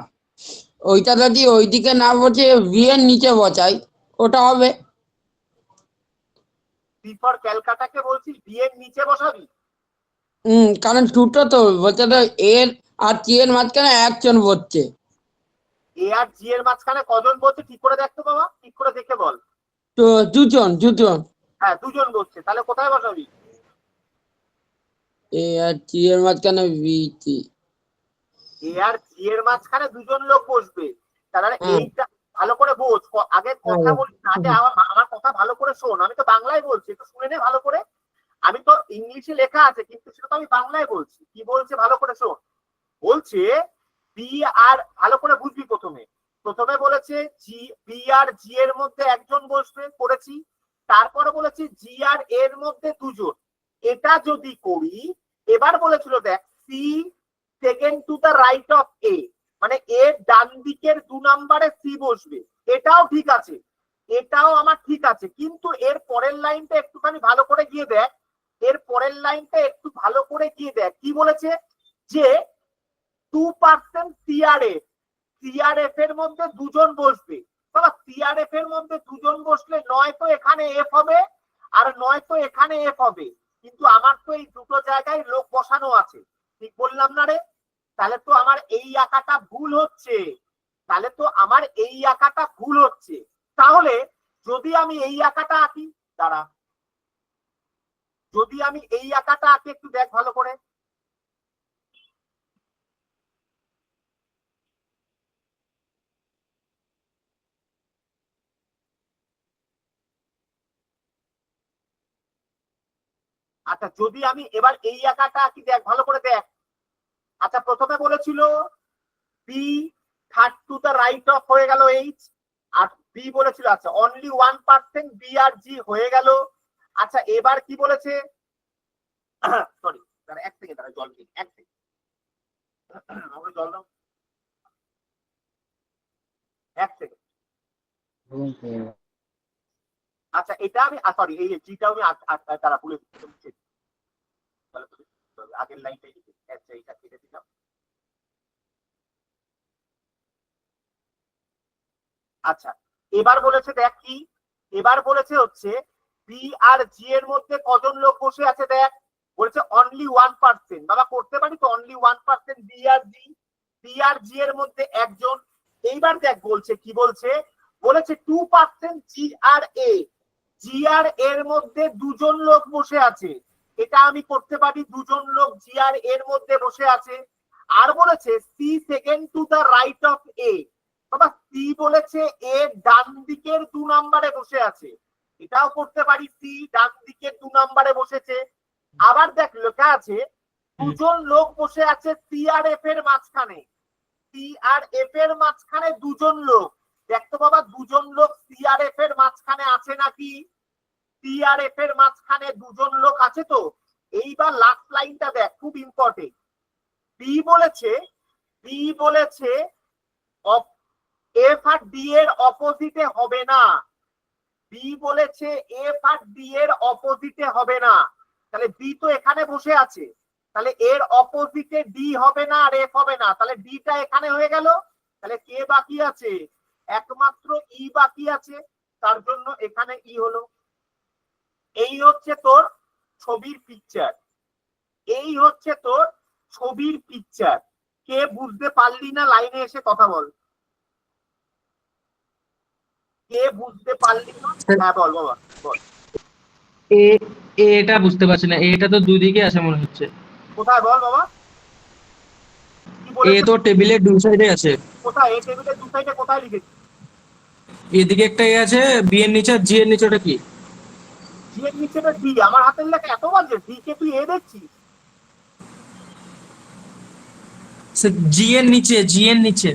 ওইটা যদি ওইদিকে না বসে বি এর নিচে বসাই ওটা হবে? সি ফর ক্যালকাটাকে বলছিস বি এর নিচে বসাবি? কারণ দুটো তো বলছে তো, এর আর টি এর মাঝখানে একজন বসছে। এ আর জি এর মাঝখানে কজন বসছে ঠিক করে দেখতো বাবা, ঠিক করে দেখে বল। তো দুজন। হ্যাঁ দুজন বসছে, তাহলে কোথায় বসাবি? এ আর টি এর মাঝখানে বি টি। এ আর জি এর মাঝখানে দুজন লোক বসবে, তাহলে এইটা ভালো করে বোঝ। আগে কথা বলিস না, আগে আমার কথা ভালো করে শোন। আমি তো বাংলায় বলছি, একটু শুনে নে ভালো করে। আমি তো ইংলিশে লেখা আছে কিন্তু সেটা তো আমি বাংলায় বলছি। কি বলছে ভালো করে শোন। বলছে বি আর, ভালো করে বুঝবি। প্রথমে বলেছে জি, বি আর জি এর মধ্যে একজন বসবে, করেছি। তারপরে বলেছে জি আর এর মধ্যে দুজন, এটা যদি করি, এবার বলেছিল দেখ C second to the right of A, মানে এর ডান দিকের 2 নম্বরে সি বসবে, এটাও ঠিক আছে, এটাও আমার ঠিক আছে। কিন্তু এর পরের লাইনটা একটুখানি ভালো করে গিয়ে দেখ, এর পরের লাইনটা একটু ভালো করে গিয়ে দেখ কি বলেছে, যে 2% সিআরএফ এর মধ্যে 2 জন বসবে। বাবা সিআরএফ এর মধ্যে 2 জন বসলে নয়তো এখানে এফ হবে আর নয়তো এখানে এফ হবে, কিন্তু আমার তো এই দুটো জায়গায় লোক বসানো আছে, ঠিক বললাম না রে? তাহলে তো আমার এই আঁকাটা ভুল হচ্ছে, তাহলে তো আমার এই আঁকাটা ভুল হচ্ছে। তাহলে যদি আমি এই আঁকাটা আঁকি, দাঁড়া, যদি আমি এই আঁকাটা আঁকি একটু দেখ ভালো করে, আচ্ছা যদি আমি এবার এই আঁকাটা আঁকি দেখ ভালো করে দেখ। আচ্ছা প্রথমে বলেছিল B third to the right of হয়ে গেল এইচ, আর বি বলেছিল আচ্ছা অনলি 1% বি আর জি হয়ে গেল। আচ্ছা এবার কি বলেছে, সরি এক সেকেন্ড, জল খেয়ে এক সেকেন্ড, আমাকে জল দাও এক সেকেন্ড। আচ্ছা এটা আমি সরি এই জিটাও আমি তারা ভুলে আগের লাইনটাই এইটা কেটে দিলাম। আচ্ছা এবার বলেছে দেখ কি, এবার বলেছে হচ্ছে বি আর জি এর মধ্যে কজন লোক বসে আছে দেখ, বলেছে অনলি 1%। বাবা করতে পারি তো অনলি 1% বি আর জি এর মধ্যে একজন। এইবার দেখ বলছে কি বলছে, বলেছে 2% জি আর এর মধ্যে 2 জন লোক বসে আছে, এটা আমি করতে পারি 2 জন লোক জি আর এর মধ্যে বসে আছে। আর বলেছে C second to the right of A, বাবা সি বলেছে এ ডান দিকের 2 নম্বরে বসে আছে, এটাও করতে পারি সি ডান দিকের 2 নম্বরে বসেছে। আবার দেখ লেখা আছে 2 জন লোক বসে আছে সি আর এফ এর মাঝখানে, সি আর এফ এর মাঝখানে 2 জন লোক। দেখতো বাবা 2 জন লোক সি আর এফ এর মাঝখানে আছে নাকি, সি আর এফ এর মাঝখানে 2 জন লোক আছে তো। এইবার লাস্ট লাইনটা দেখ খুব ইম্পর্টেন্ট, বি বলেছে এফ আর ডি এর অপোজিটে হবে না, বি বলেছে এফ আর ডি এর অপোজিটে হবে না। তাহলে বি তো এখানে বসে আছে, তাহলে এর অপোজিটে ডি হবে না আর এফ হবে না, তাহলে ডিটা এখানে হয়ে গেল। তাহলে কে বাকি আছে, একমাত্র ই বাকি আছে, তার জন্য এখানে ই হলো। এই হচ্ছে তোর ছবির পিকচার, এই হচ্ছে তোর ছবির পিকচার। কে বুঝতে পারলি না লাইনে এসে কথা বল, কে বুঝতে পারলি না? হ্যাঁ বল বাবা বল। এটা বুঝতে পারছি না, এটা তো দুই দিকে আছে মনে হচ্ছে। কোথায় বল বাবা, এ তো টেবিলের দুই সাইডে আছে। কোথায় এই টেবিলের 2 সাইডে কোথায় লিখেছি? এদিকে একটা এ আছে, বি এর নিচে, জি এর নিচে, ওটা কি? জি এর নিচেটা ডি, আমার হাতের লেখা এত বাজে, ডি কে তুই এ দেখছিস? জি এর নিচে, জি এর নিচে।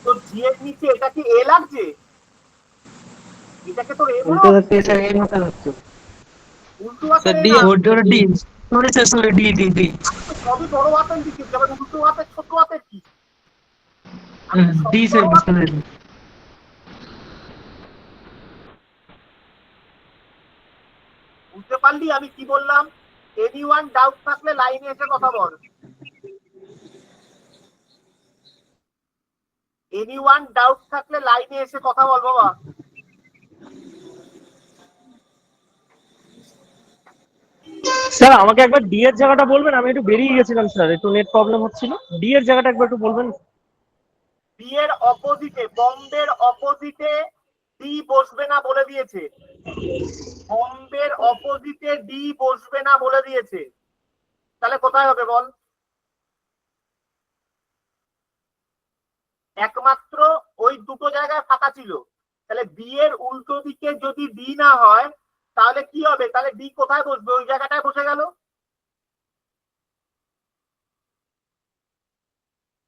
তো জি এর নিচে এটা কি এ লাগছে? এটাকে তোর এ মনে উল্টো হচ্ছে? হচ্ছে স্যার এর মতো হচ্ছে। উল্টো হাতের ডি, ওটা D, sorry sir, sorry, D D D. সবই বড় হাতের দিকে, যেমন উল্টো হাতের ছোট হাতের কি? ডি স্যার, বুঝতে পেরেছি। বুঝতে পারলি আমি কি বললাম? এনিওয়ান ডাউট থাকলে লাইনে এসে কথা বল, এনিওয়ান ডাউট থাকলে লাইনে এসে কথা বল বাবা। স্যার আমাকে একবার ডি এর জায়গাটা বলবেন, আমি একটু বেরিয়ে গেছিলাম স্যার, একটু নেট প্রবলেম হচ্ছিল। ডি এর জায়গাটা একবার একটু বলবেন। বি এর অপোজিটে, বম্বের অপোজিটে ডি বসবে না বলে দিয়েছে, বম্বের অপোজিটে ডি বসবে না বলে দিয়েছে। তাহলে কোথায় হবে বল? একমাত্র ওই দুটো জায়গায় ফাঁকা ছিল, তাহলে বি এর উল্টো দিকে যদি ডি না হয় তাহলে কি হবে? তাহলে ডি কোথায় বসবে? ওই জায়গাটায় বসে গেল।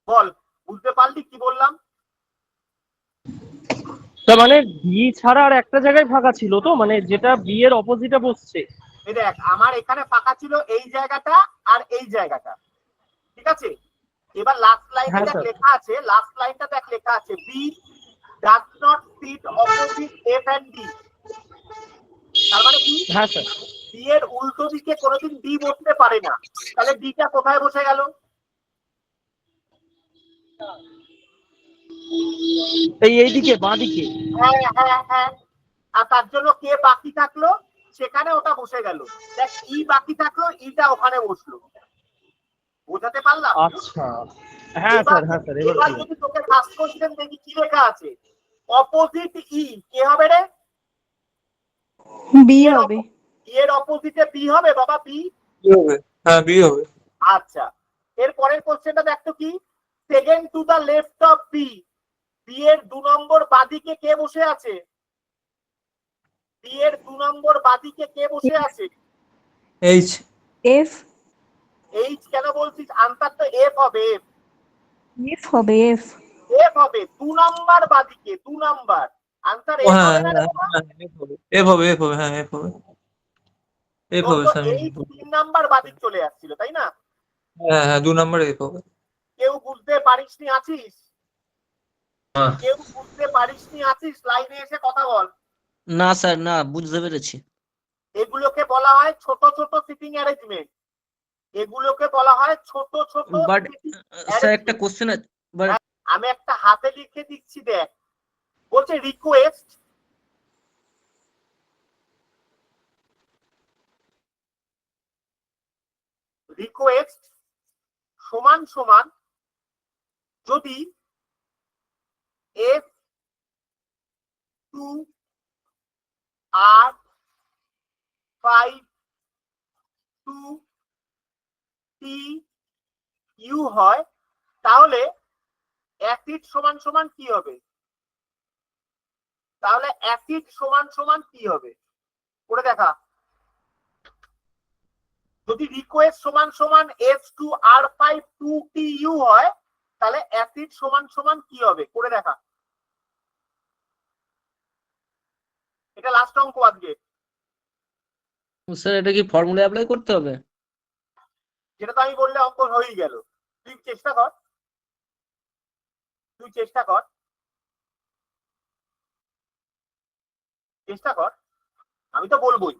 বল বুঝতে পারলি কি বললাম? তার মানে বি ছাড়া আর একটা জায়গায় ফাঁকা ছিল তো, মানে যেটা বি এর অপোজিটে বসছে। এই দেখ আমার এখানে ফাঁকা ছিল এই জায়গাটা আর এই জায়গাটা, ঠিক আছে? এবার লাস্ট লাইনটা হ্যাঁ, দেখ স্যার। লেখা আছে, লাস্ট লাইনটা দেখ লেখা আছে B does not sit opposite F and D. তার মানে কি? হ্যাঁ স্যার। ডি এর উল্টো দিকে কোনোদিন ডি বসতে পারে না। তাহলে ডিটা কোথায় বসে গেল? এইদিকে বাঁ দিকে। হ্যাঁ হ্যাঁ হ্যাঁ। আর তার জন্য কে বাকি থাকলো, সেখানে ওটা বসে গেল। দেখ ই বাকি থাকলো, ইটা ওখানে বসলো। বোঝাতে পারলাম? আচ্ছা, হ্যাঁ স্যার, হ্যাঁ স্যার, এবার এবার clear। যদি তোকে ফার্স্ট কোশ্চেন দেখি কি লেখা আছে, অপোজিট ই কে হবে রে? বি হবে। ই এর অপোজিটে বি হবে বাবা, বি। বি হবে, হ্যাঁ বি হবে। আচ্ছা, এর পরের কোশ্চেনটা দেখতো কি, second to the left of B, B এর 2 নম্বর বাদিকে কে বসে আছে? বি এর 2 নম্বর বাদিকে কে বসে আছে? এইচ। এফ। এইচ কেন বলছিস? আনসার তো এফ হবে, এফ। এফ হবে, এফ। এফ হবে 2 নাম্বার বাদিকে, 2 নাম্বার। আনসার এফ হ্যাঁ হবে না রে হ্যাঁ বাবা? হ্যাঁ, এফ হবে, এফ হবে, হ্যাঁ এফ হবে, এফ তোর হবে তো স্যার। এই 3 নাম্বার বাদিক চলে আসছিল, তাই না? হ্যাঁ হ্যাঁ 2 নম্বরে এফ হবে। কেউ বুঝতে পারিসনি আছিস? হ্যাঁ। কেউ বুঝতে পারিসনি আছিস? লাইনে এসে কথা বল। না স্যার, না বুঝতে পেরেছি। এগুলোকে বলা হয় ছোট ছোট সিটিং অ্যারেঞ্জমেন্ট, এগুলোকে বলা হয় ছোট ছোট বাট sitting স্যার একটা arrangement। কোশ্চেন আছে, বাট আমি একটা হাতে লিখে দিচ্ছি, দেখ বলছে রিকোয়েস্ট রিকোয়েস্ট সমান সমান যদি এফ টু আর 5 টু টি ইউ হয়, তাহলে অ্যাসিড সমান সমান কি হবে? তাহলে অ্যাসিড সমান সমান কি হবে করে দেখা। যদি রিকোয়েস্ট সমান সমান H2R5 2TU হয়, তাহলে অ্যাসিড সমান সমান কি হবে করে দেখা। এটা লাস্ট অঙ্ক আজকে। স্যার এটা কি ফর্মুলা অ্যাপ্লাই করতে হবে? যেটা তো আমি বললে অঙ্ক হয়েই গেল। তুই চেষ্টা কর, তুই চেষ্টা কর, চেষ্টা কর, আমি তো বলবোই।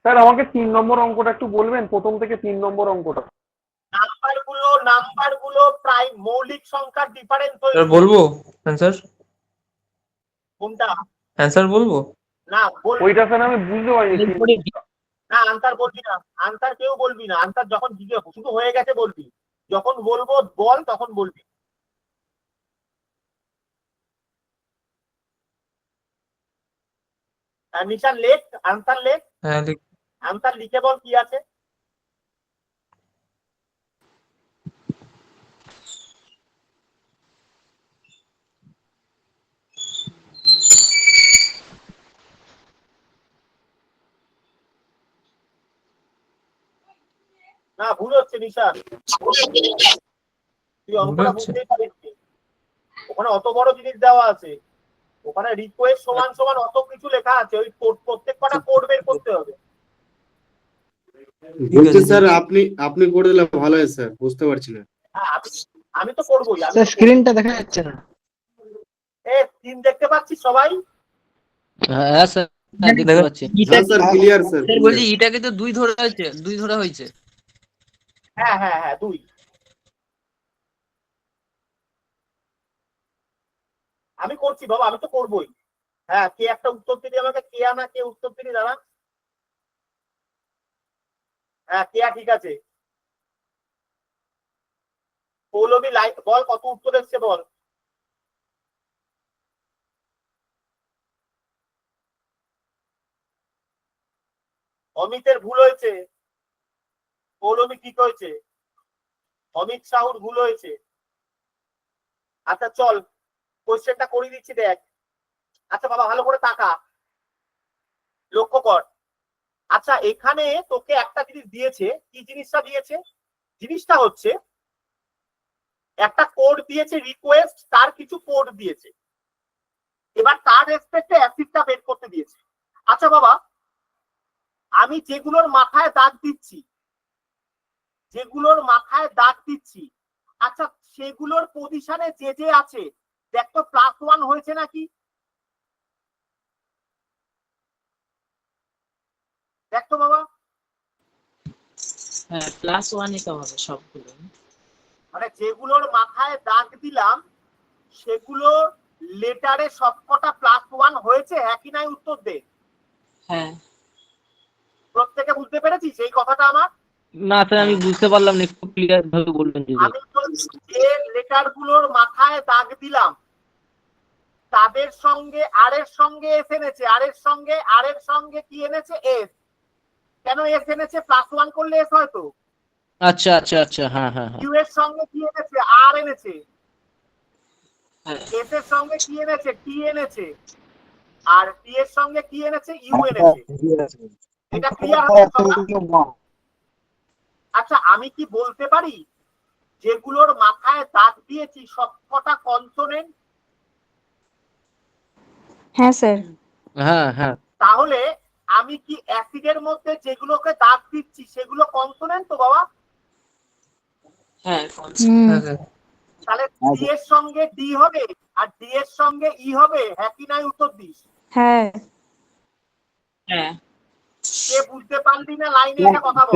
স্যার আমাকে 3 নম্বর অঙ্কটা একটু বলবেন, প্রথম থেকে 3 নম্বর অঙ্কটা। নাম্বারগুলো প্রায় মৌলিক সংখ্যার ডিফারেন্স স্যার হয়েছে। বলবো অ্যান্সার? কোনটা? অ্যান্সার বলবো? না বল। ওইটা স্যার আমি বুঝতে পারিনি। না আনসার বলবি না, আনসার কেউ বলবি না। আনসার যখন শুধু হয়ে গেছে বলবি, যখন বলবো বল তখন বলবি। নিশান লেখ, আনসার লেখ, হ্যাঁ আনসার লিখে বল কি আছে। না ভুল হচ্ছে নিশান, তুই অঙ্কটা বুঝতেই পারিস। ওখানে অত বড় জিনিস দেওয়া আছে, ওখানে রিকোয়েস্ট সমান সমান অত কিছু লেখা আছে, ওই প্রত্যেক কটা কোড বের করতে হবে। বলছি স্যার আপনি করে দিলে ভালো হয় স্যার, বুঝতে পারছি না। হ্যাঁ, আমি তো করবোই। স্ক্রিনটা দেখা যাচ্ছে না। স্ক্রিন দেখতে পাচ্ছি সবাই? হ্যাঁ স্যার, দেখতে পাচ্ছি। হ্যাঁ স্যার, ক্লিয়ার স্যার। বলছি এটাকে তো 2 ধরা হয়েছে, 2 ধরা হয়েছে। হ্যাঁ হ্যাঁ হ্যাঁ 2। আমি করছি বাবা, আমি তো করবোই। হ্যাঁ, কে একটা উত্তর দিবি আমাকে, কে আনা কে উত্তর দিবি দাঁড়া। হ্যাঁ কেয়া ঠিক আছে। পৌলমী লাইট বল, কত উত্তর এসছে বল। অমিতের ভুল হয়েছে, পৌলমী ঠিক হয়েছে, অমিত সাহুর ভুল হয়েছে। আচ্ছা চল কোশ্চেনটা করে দিচ্ছি, দেখ। আচ্ছা বাবা ভালো করে তাকা, লক্ষ্য কর। আচ্ছা এখানে তোকে একটা জিনিস দিয়েছে, কি জিনিসটা দিয়েছে? জিনিসটা হচ্ছে একটা কোড দিয়েছে রিকোয়েস্ট, তার কিছু কোড দিয়েছে। এবার তার রেসপেক্টে অ্যাসিডটা বের করতে দিয়েছে। আচ্ছা বাবা, আমি যেগুলোর মাথায় দাগ দিচ্ছি, আচ্ছা সেগুলোর পজিশনে যে আছে দেখ তো +1 হয়েছে নাকি, দেখ তো বাবা। হ্যাঁ +1ই তো হবে সবগুলো। মানে যেগুলোর মাথায় দাগ দিলাম সেগুলো লেটারে সবকটা +1 হয়েছে, হ্যাঁ কি নাই উত্তর দে। হ্যাঁ। প্রত্যেকে বুঝতে পেরেছিস এই কথাটা আমার? না স্যার আমি বুঝতে পারলাম না, একটু ক্লিয়ার ভাবে বলবেন যদি। আমি বলছি যে লেটার গুলোর মাথায় দাগ দিলাম তাদের সঙ্গে আর এর সঙ্গে এস এনেছে, আর এর সঙ্গে কি এনেছে, এস। কেন এস এনেছে? +1 করলে এস হয়তো। আচ্ছা আচ্ছা আচ্ছা, হ্যাঁ হ্যাঁ হ্যাঁ। কিউ এর সঙ্গে কি এনেছে, আর এনেছে। এস এর সঙ্গে কি এনেছে, টি এনেছে। আর টি এর সঙ্গে কি এনেছে, ইউ এনেছে। এটা ক্লিয়ার হচ্ছে কথা? আচ্ছা আমি কি বলতে পারি যেগুলোর মাথায় দাগ দিয়েছি সবকটা কনসোনেন্ট? হ্যাঁ স্যার। হ্যাঁ হ্যাঁ। তাহলে আমি কি অ্যাসিডের মধ্যে যেগুলোকে দাগ দিচ্ছি সেগুলো কনসোনেন্ট তো বাবা? হ্যাঁ তাহলে ডি এর সঙ্গে ডি হবে আর ডি এর সঙ্গে ই হবে, হ্যাঁ কি নাই উত্তর দিস। হ্যাঁ। হ্যাঁ। কে বুঝতে পারলি না লাইনে এসে কথা বল।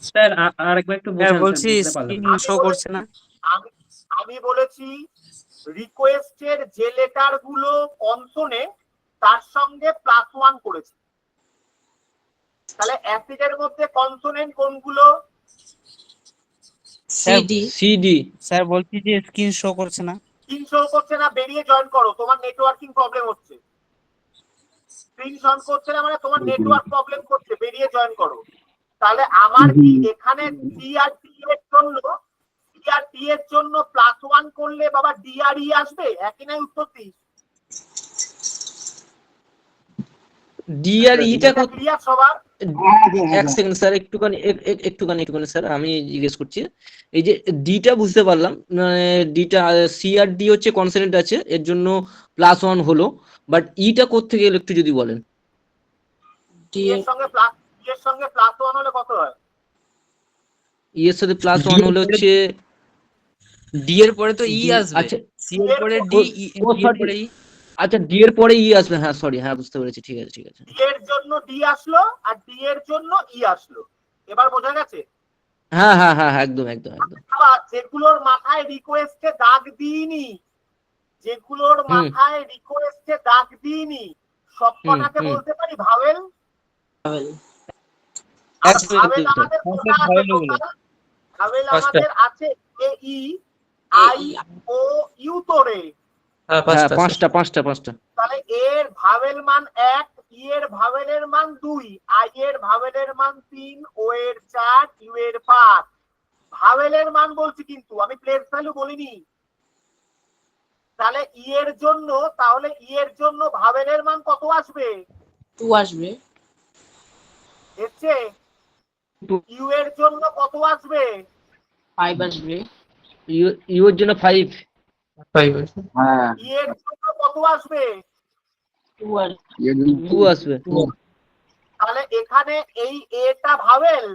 স্যার আরেকবার একটু বোঝান। বলছি বুঝতে পারলাম। শো করছে না। আমি বলেছি রিকোয়েস্টের যে লেটার গুলো কনসোনেন্ট তার সঙ্গে +1 করেছি। তাহলে অ্যাসিডের মধ্যে কনসোনেন্ট কোনগুলো? সিডি। স্যার বলছি যে স্ক্রিন শো করছে না। স্ক্রিন শো করছে না, বেরিয়ে জয়েন করো, তোমার নেটওয়ার্কিং প্রবলেম হচ্ছে। স্ক্রিন শো করছে না মানে তোমার নেটওয়ার্ক প্রবলেম করছে, বেরিয়ে জয়েন করো। তাহলে আমার কি এখানে সি আর টি এর জন্য +1 করলে বাবা ডি আর ই আসবে, একই নাই উত্তর দিস। ডি আর ইটা ক্লিয়ার সবার? এক সেকেন্ড স্যার, একটুখানি স্যার আমি জিজ্ঞেস করছি। এই যে ডিটা বুঝতে পারলাম, মানে ডিটা সি আর ডি হচ্ছে কনসোনেন্ট আছে, এর জন্য +1 হলো, বাট ইটা কোত্থেকে এলো একটু যদি বলেন। ডি এর সঙ্গে +1 হলে কত হয়? ই এর সাথে +1 হলে হচ্ছে ডি এর পরে তো ই আসবে। আচ্ছা সি এর পরে ডি, ই এর পরে ই। আচ্ছা ডি এর পরে ই আসবে, হ্যাঁ সরি, হ্যাঁ বুঝতে পেরেছি, ঠিক আছে। ডি এর জন্য ডি আসলো আর ডি এর জন্য ই আসলো, এবার বোঝা গেছে? হ্যাঁ হ্যাঁ হ্যাঁ একদম। আবার যেগুলোর মাথায় রিকোয়েস্টে দাগ দিইনি, সবকটাকে বলতে পারি ভাওয়েল। ভাওয়েল আমাদের আছে এ ই আই ও ইউ তো রে। হ্যাঁ পাঁচটা। তাহলে এর ভাওয়েল মান 1, ই এর ভাওয়েলের মান 2, আই এর ভাওয়েলের মান 3, ও এর 4, ইউ এর 5। ভাওয়েলের মান বলছি কিন্তু আমি প্লেস ভ্যালু বলিনি। তাহলে ই এর জন্য ভাওয়েলের মান কত আসবে? 2 আসবে। এসছে। ইউ এর জন্য কত আসবে? 5 আসবে। ইউ এর জন্য 5 আসবে। হ্যাঁ। ই এর জন্য কত আসবে? 2 আসবে। তাহলে এখানে এই এটা ভাওয়েল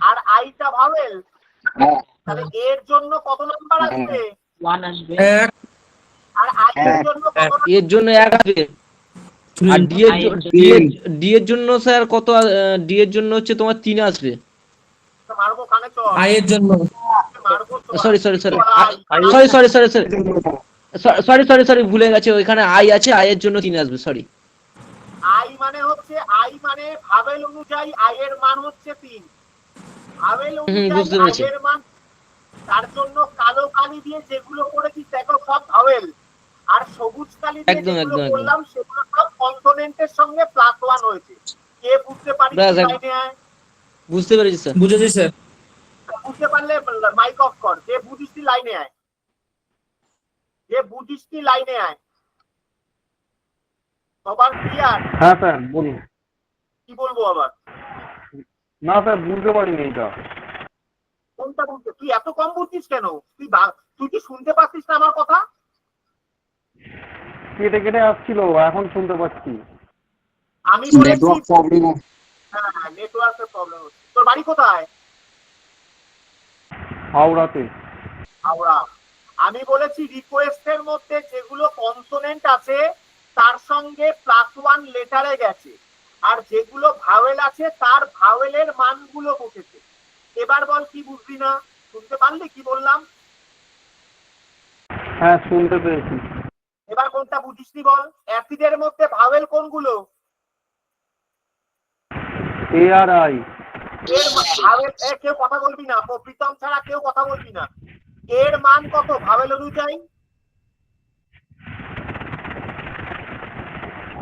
আর আইটা ভাওয়েল, তাহলে এর জন্য কত নাম্বার আসবে? 1 আসবে। আর আই এর জন্য কত? এর জন্য 1 আসবে। আর ডি এর জন্য স্যার কত? ডি এর জন্য হচ্ছে তোমার 3 আসবে। মারবো কানে চল। আই এর জন্য সরি ভুলে গেছে, ওইখানে আই আছে, আই এর জন্য 3 আসবে, সরি। আই মানে ভাওয়েল অনুযায়ী আই এর মান হচ্ছে 3। ভাওয়েল অনুযায়ী আই এর মান, তার জন্য কালো কালি দিয়ে যেগুলো করেছি দেখো সব ভাওয়েল, আর সবুজ কালি দিয়ে যেগুলো করলাম সেগুলো সব কনসোনেন্টের সঙ্গে +1 হয়েছে। কে বুঝতে পারি লাইনে আয়? বুঝতে পেরেছি স্যার। বুঝেছি স্যার। বুঝতে পারলে মাইক অফ কর। যে বুঝিস লাইনে আয়, সবার ক্লিয়ার? হ্যাঁ স্যার বলুন। কি বলবো আবার? না স্যার বুঝতে পারিনি এটা। কোনটা বুঝতে? তুই এত কম বুঝছিস কেন? তুই কি শুনতে পাচ্ছিস না আমার কথা? কেটে কেটে আসছিল, এখন শুনতে পাচ্ছি। আমি বলেছি নেটওয়ার্ক প্রবলেম। হ্যাঁ নেটওয়ার্কের প্রবলেম হচ্ছে। তোর বাড়ি কোথায়? হাওড়াতে। হাওড়া। আমি বলেছি রিকোয়েস্টের মধ্যে যেগুলো কনসোনেন্ট আছে তার সঙ্গে +1 লেটারে গেছে, আর যেগুলো ভাওয়েল আছে তার ভাওয়েলের মানগুলো বসেছে। এবার বল কি বুঝলি না? শুনতে পারলি কি বললাম? হ্যাঁ শুনতে পেয়েছি। এবার কোনটা বুঝিসনি বল? অ্যাসিডের মধ্যে ভাওয়েল কোনগুলো? এ আর আই। এর ভাওয়েল কেউ কথা বলবি না, প্রীতম ছাড়া কেউ কথা বলবি না। এর মান কত ভাওয়েল অনুযায়ী?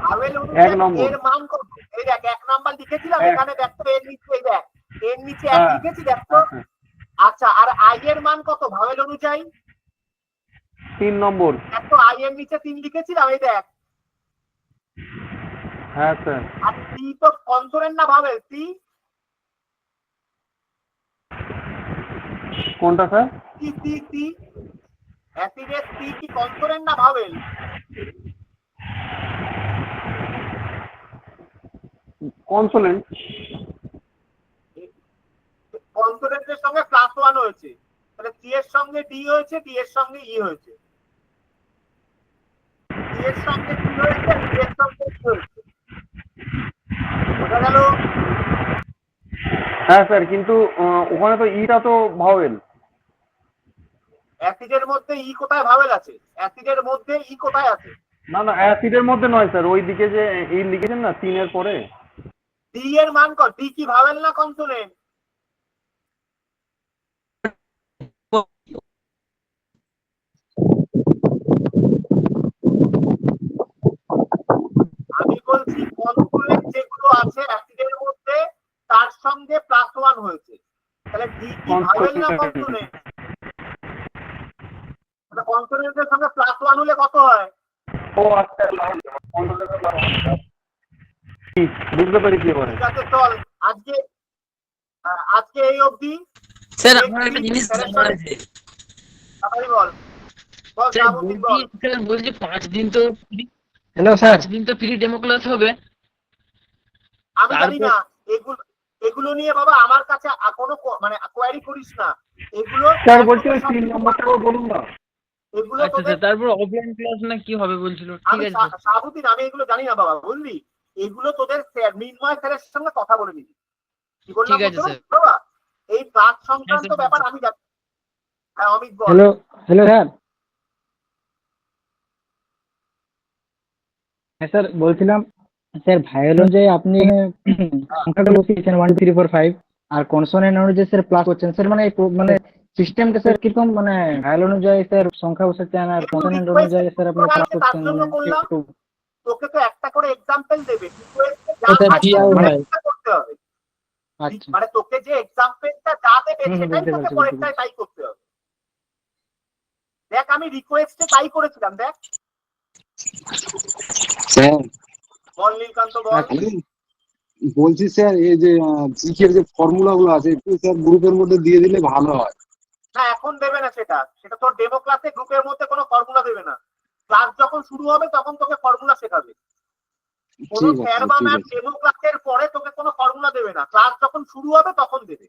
ভাওয়েল অনুযায়ী এর মান কত? এই দেখ 1 নাম্বার লিখেছিলাম, এখানে দেখ তো এর নিচে, এই দেখ এর নিচে 1 লিখেছি, দেখ তো। আচ্ছা, আর আই এর মান কত ভাওয়েল অনুযায়ী? 3 নম্বর। দেখ তো আই এর নিচে 3 লিখেছিলাম, এই দেখ। হ্যাঁ স্যার। আর টি তো কনসোনেন্ট না ভাওয়েল? টি কোনটা স্যার? টি টি টি অ্যাসিডের টি কি কনসোনেন্ট না ভাওয়েল? কনসোনেন্ট। কনসোনেন্টের সঙ্গে +1 হয়েছে, তাহলে টি এর সঙ্গে ডি হয়েছে, ডি এর সঙ্গে ই হয়েছে, ডি এর সঙ্গে ডি হয়েছে, ডি এর সঙ্গে ই হয়েছে। বোঝা গেল? হ্যাঁ স্যার, কিন্তু ওখানে তো ইটা তো ভাওয়েল। অ্যাসিডের মধ্যে ই কোথায় ভাওয়েল আছে? অ্যাসিডের মধ্যে ই কোথায় আছে? না না, অ্যাসিডের মধ্যে নয় স্যার, ওই দিকে যে ই লিখেছেন না 3 এর পরে। ডি এর মান কত? ডি কি ভাওয়েল না কনসোনেন্ট? আমি বলছি কনসোনেন্ট যেগুলো আছে অ্যাসিডের মধ্যে তার সঙ্গে +1 হয়েছে, তাহলে ডি কি ভাওয়েল না কনসোনেন্ট? তাহলে কনসোনেন্টের সঙ্গে +1 হলে কত হয়? ও আচ্ছা, বুঝতে পেরেছি এবারে। ঠিক আছে, চল আজকে এই অবধি। স্যার আমার একটা জিনিস জানার আছে। তাড়াতাড়ি বল বল স্যার শ্রাবন্তী বল। বলছি 5 দিন তো হ্যালো স্যার। 5 দিন তো ফ্রি ডেমো ক্লাস হবে। আমি জানি না এগুলো নিয়ে বাবা আমার কাছে কোনো মানে কোয়ারি করিস না। এগুলো স্যার বলছি ওই 3 নম্বরটাও বলুন না। এগুলো আচ্ছা তোদের তারপর অফলাইন ক্লাস না কি হবে বলছিল? ঠিক আমি আছে সাবুদ্দিন, আমি এগুলো জানি না বাবা, বুঝলি? এগুলো তোদের মিন্ময় স্যারের সঙ্গে কথা বলে নিবি। কি বললাম ঠিক আছে বুঝতে স্যার। পারছিস বাবা? এই ক্লাস সংক্রান্ত ব্যাপার আমি জানি। হ্যাঁ অমিত বল। Hello hello sir. হ্যাঁ স্যার, বলছিলাম স্যার ভাইয়ের অনুযায়ী আপনি সংখ্যাগুলো বসিয়েছেন 1 2 3 4 5, আর কনসোনেন্ট অনুযায়ী স্যার প্লাস করছেন স্যার, মানে মানে সিস্টেমটা স্যার কিরকম, মানে ভাইয়ের অনুযায়ী স্যার সংখ্যা বসাচ্ছেন আর একটু কনসোনেন্ট request অনুযায়ী স্যার আপনি প্লাস আছে, তার করছেন, জন্য মানে করলাম। একটু তোকে তো একটা করে এক্সাম্পল দেবে, ওটা PI হয়। করতে হবে। আচ্ছা। মানে তোকে যে এক্সাম্পলটা যা দেবে হুম, সেটাই বুঝতে তোকে পারছি, পরেরটাই তাই করতে হবে। দেখ আমি রিকোয়েস্টে তাই করেছিলাম, দেখ। স্যার বল নীলকান্ত বল। বলছি স্যার, এই যে জিকের যে ফর্মুলা গুলো আছে একটু স্যার গ্রুপের মধ্যে দিয়ে দিলে ভালো হয়। না এখন দেবে না, সেটা তোর ডেমো ক্লাসে গ্রুপের মধ্যে কোনো ফর্মুলা দেবে না। ক্লাস যখন শুরু হবে তখন তোকে ফর্মুলা শেখাবে। কোনো ঠিক আছে, স্যার বা ঠিক ম্যাম আছে। ডেমো ক্লাসের পরে তোকে কোনো ফর্মুলা দেবে না, ক্লাস যখন শুরু হবে তখন দেবে।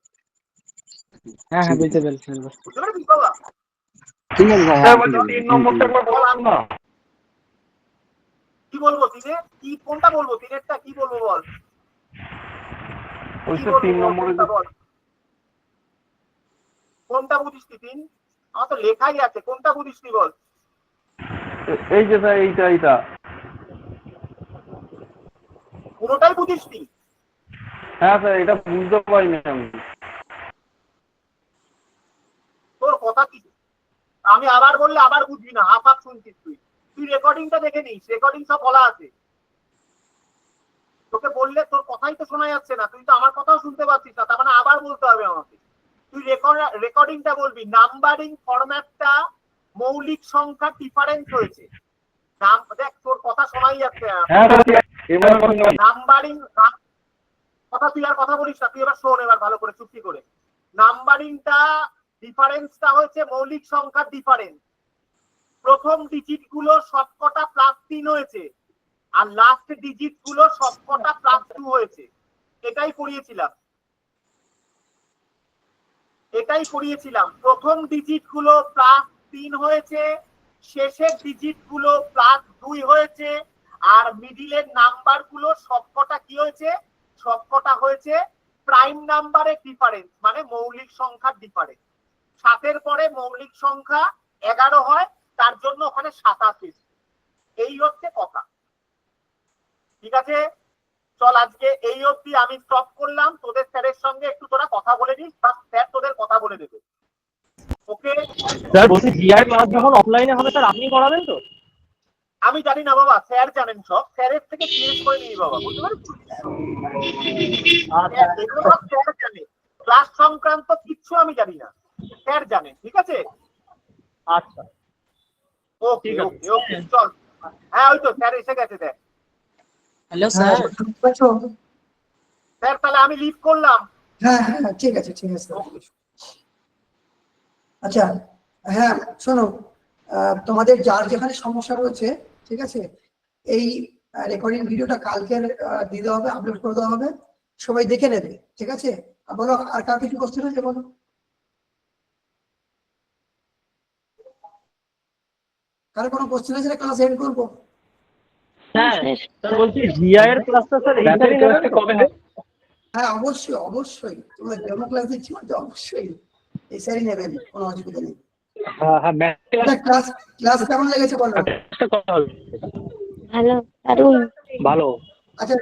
হ্যাঁ হ্যাঁ বুঝতে পেরেছি। বুঝতে পেরেছিস বাবা? ঠিক আছে স্যার, স্যার হ্যাঁ বলছি ঠিক আছে, 3 নম্বরটা একবার বলুন না। কি বলবো তিনে? কি কোনটা বলবো? তিনেরটা কি বলবো বল? ওই কি স্যার বলবো 3 বল, নম্বরে কোনটা বল? কোনটা বুঝিস তিন? আমার তো লেখাই আছে, কোনটা বুঝিস বল? এই যে স্যার এইটা পুরোটাই বুঝিস নি? হ্যাঁ স্যার, এটা বুঝতে পারিনি আমি। তোর কথা কি? আমি আবার বললে আবার বুঝবি না, হাফ হাফ শুনছিস তুই রেকর্ডিংটা দেখে নিস, রেকর্ডিং সব বলা আছে। তোকে বললে তোর কথাই তো শোনা যাচ্ছে না, তুই তো আমার কথাও শুনতে পাচ্ছিস না, তার মানে আবার বলতে হবে আমাকে। তুই রেকর্ডিংটা বলবি, নাম্বারিং ফরম্যাটটা মৌলিক সংখ্যা ডিফারেন্স হয়েছে। নাম দেখ, তোর কথা শোনাই যাচ্ছে। হ্যাঁ স্যার, এবার নাম্বারিং কথা তুই আর কথা বলিস না, তুই এবার শোন এবার ভালো করে চুক্তি করে। নাম্বারিংটা ডিফারেন্সটা হচ্ছে মৌলিক সংখ্যার ডিফারেন্স। প্রথম ডিজিট গুলো সবকটা +3 হয়েছে আর লাস্ট ডিজিট গুলো সবকটা +2 হয়েছে। এটাই করিয়েছিলাম। প্রথম ডিজিট গুলো +3 হয়েছে, শেষের ডিজিট গুলো +2 হয়েছে, আর মিডিলের নাম্বার গুলো সবকটা কি হয়েছে? সবকটা হয়েছে প্রাইম নাম্বারের ডিফারেন্স, মানে মৌলিক সংখ্যার ডিফারেন্স। 7-এর পরে মৌলিক সংখ্যা 11 হয়, তার জন্য ওখানে 27 এসেছে। এই হচ্ছে কথা, ঠিক আছে? চল আজকে এই অবধি আমি স্টপ করলাম। তোদের স্যারের সঙ্গে একটু তোরা কথা বলে নিস, বা স্যার তোদের কথা বলে দেবে। ওকে স্যার বলছি জিআই ক্লাস যখন অফলাইনে হবে স্যার আপনি করাবেন তো? আমি জানি না বাবা, স্যার জানেন সব। স্যারের থেকে জিজ্ঞেস করে নিই বাবা, বুঝতে পারছিস? এগুলো সব স্যার জানে, ক্লাস সংক্রান্ত কিচ্ছু আমি জানি না, স্যার জানেন, ঠিক আছে? আচ্ছা ওকে ওকে ওকে, চল। হ্যাঁ ওই তো স্যার এসে গেছে। দেখ হ্যালো স্যার, স্যার তাহলে আমি লিভ করলাম। হ্যাঁ হ্যাঁ ঠিক আছে আচ্ছা হ্যাঁ শোনো, তোমাদের যার যেখানে সমস্যা রয়েছে, ঠিক আছে, এই রেকর্ডিং ভিডিওটা কালকে দিয়ে দেওয়া হবে, আপলোড করে দেওয়া হবে, সবাই দেখে নেবে, ঠিক আছে? আর বলো, আর কার কিছু কোশ্চেন আছে বলো। কার কোনো কোশ্চেন আছে? ক্লাস এন্ড করবো। হ্যাঁ স্যার বলছি জিআই এর ক্লাসটা স্যার এই তারিখে কবে হবে? হ্যাঁ অবশ্যই তোমরা ডেমো ক্লাস দিচ্ছি মানে অবশ্যই এই স্যারই নেবেন, কোনো অসুবিধা নেই। হ্যাঁ ক্লাস কেমন লেগেছে বলো। ভালো দারুণ ভালো। আচ্ছা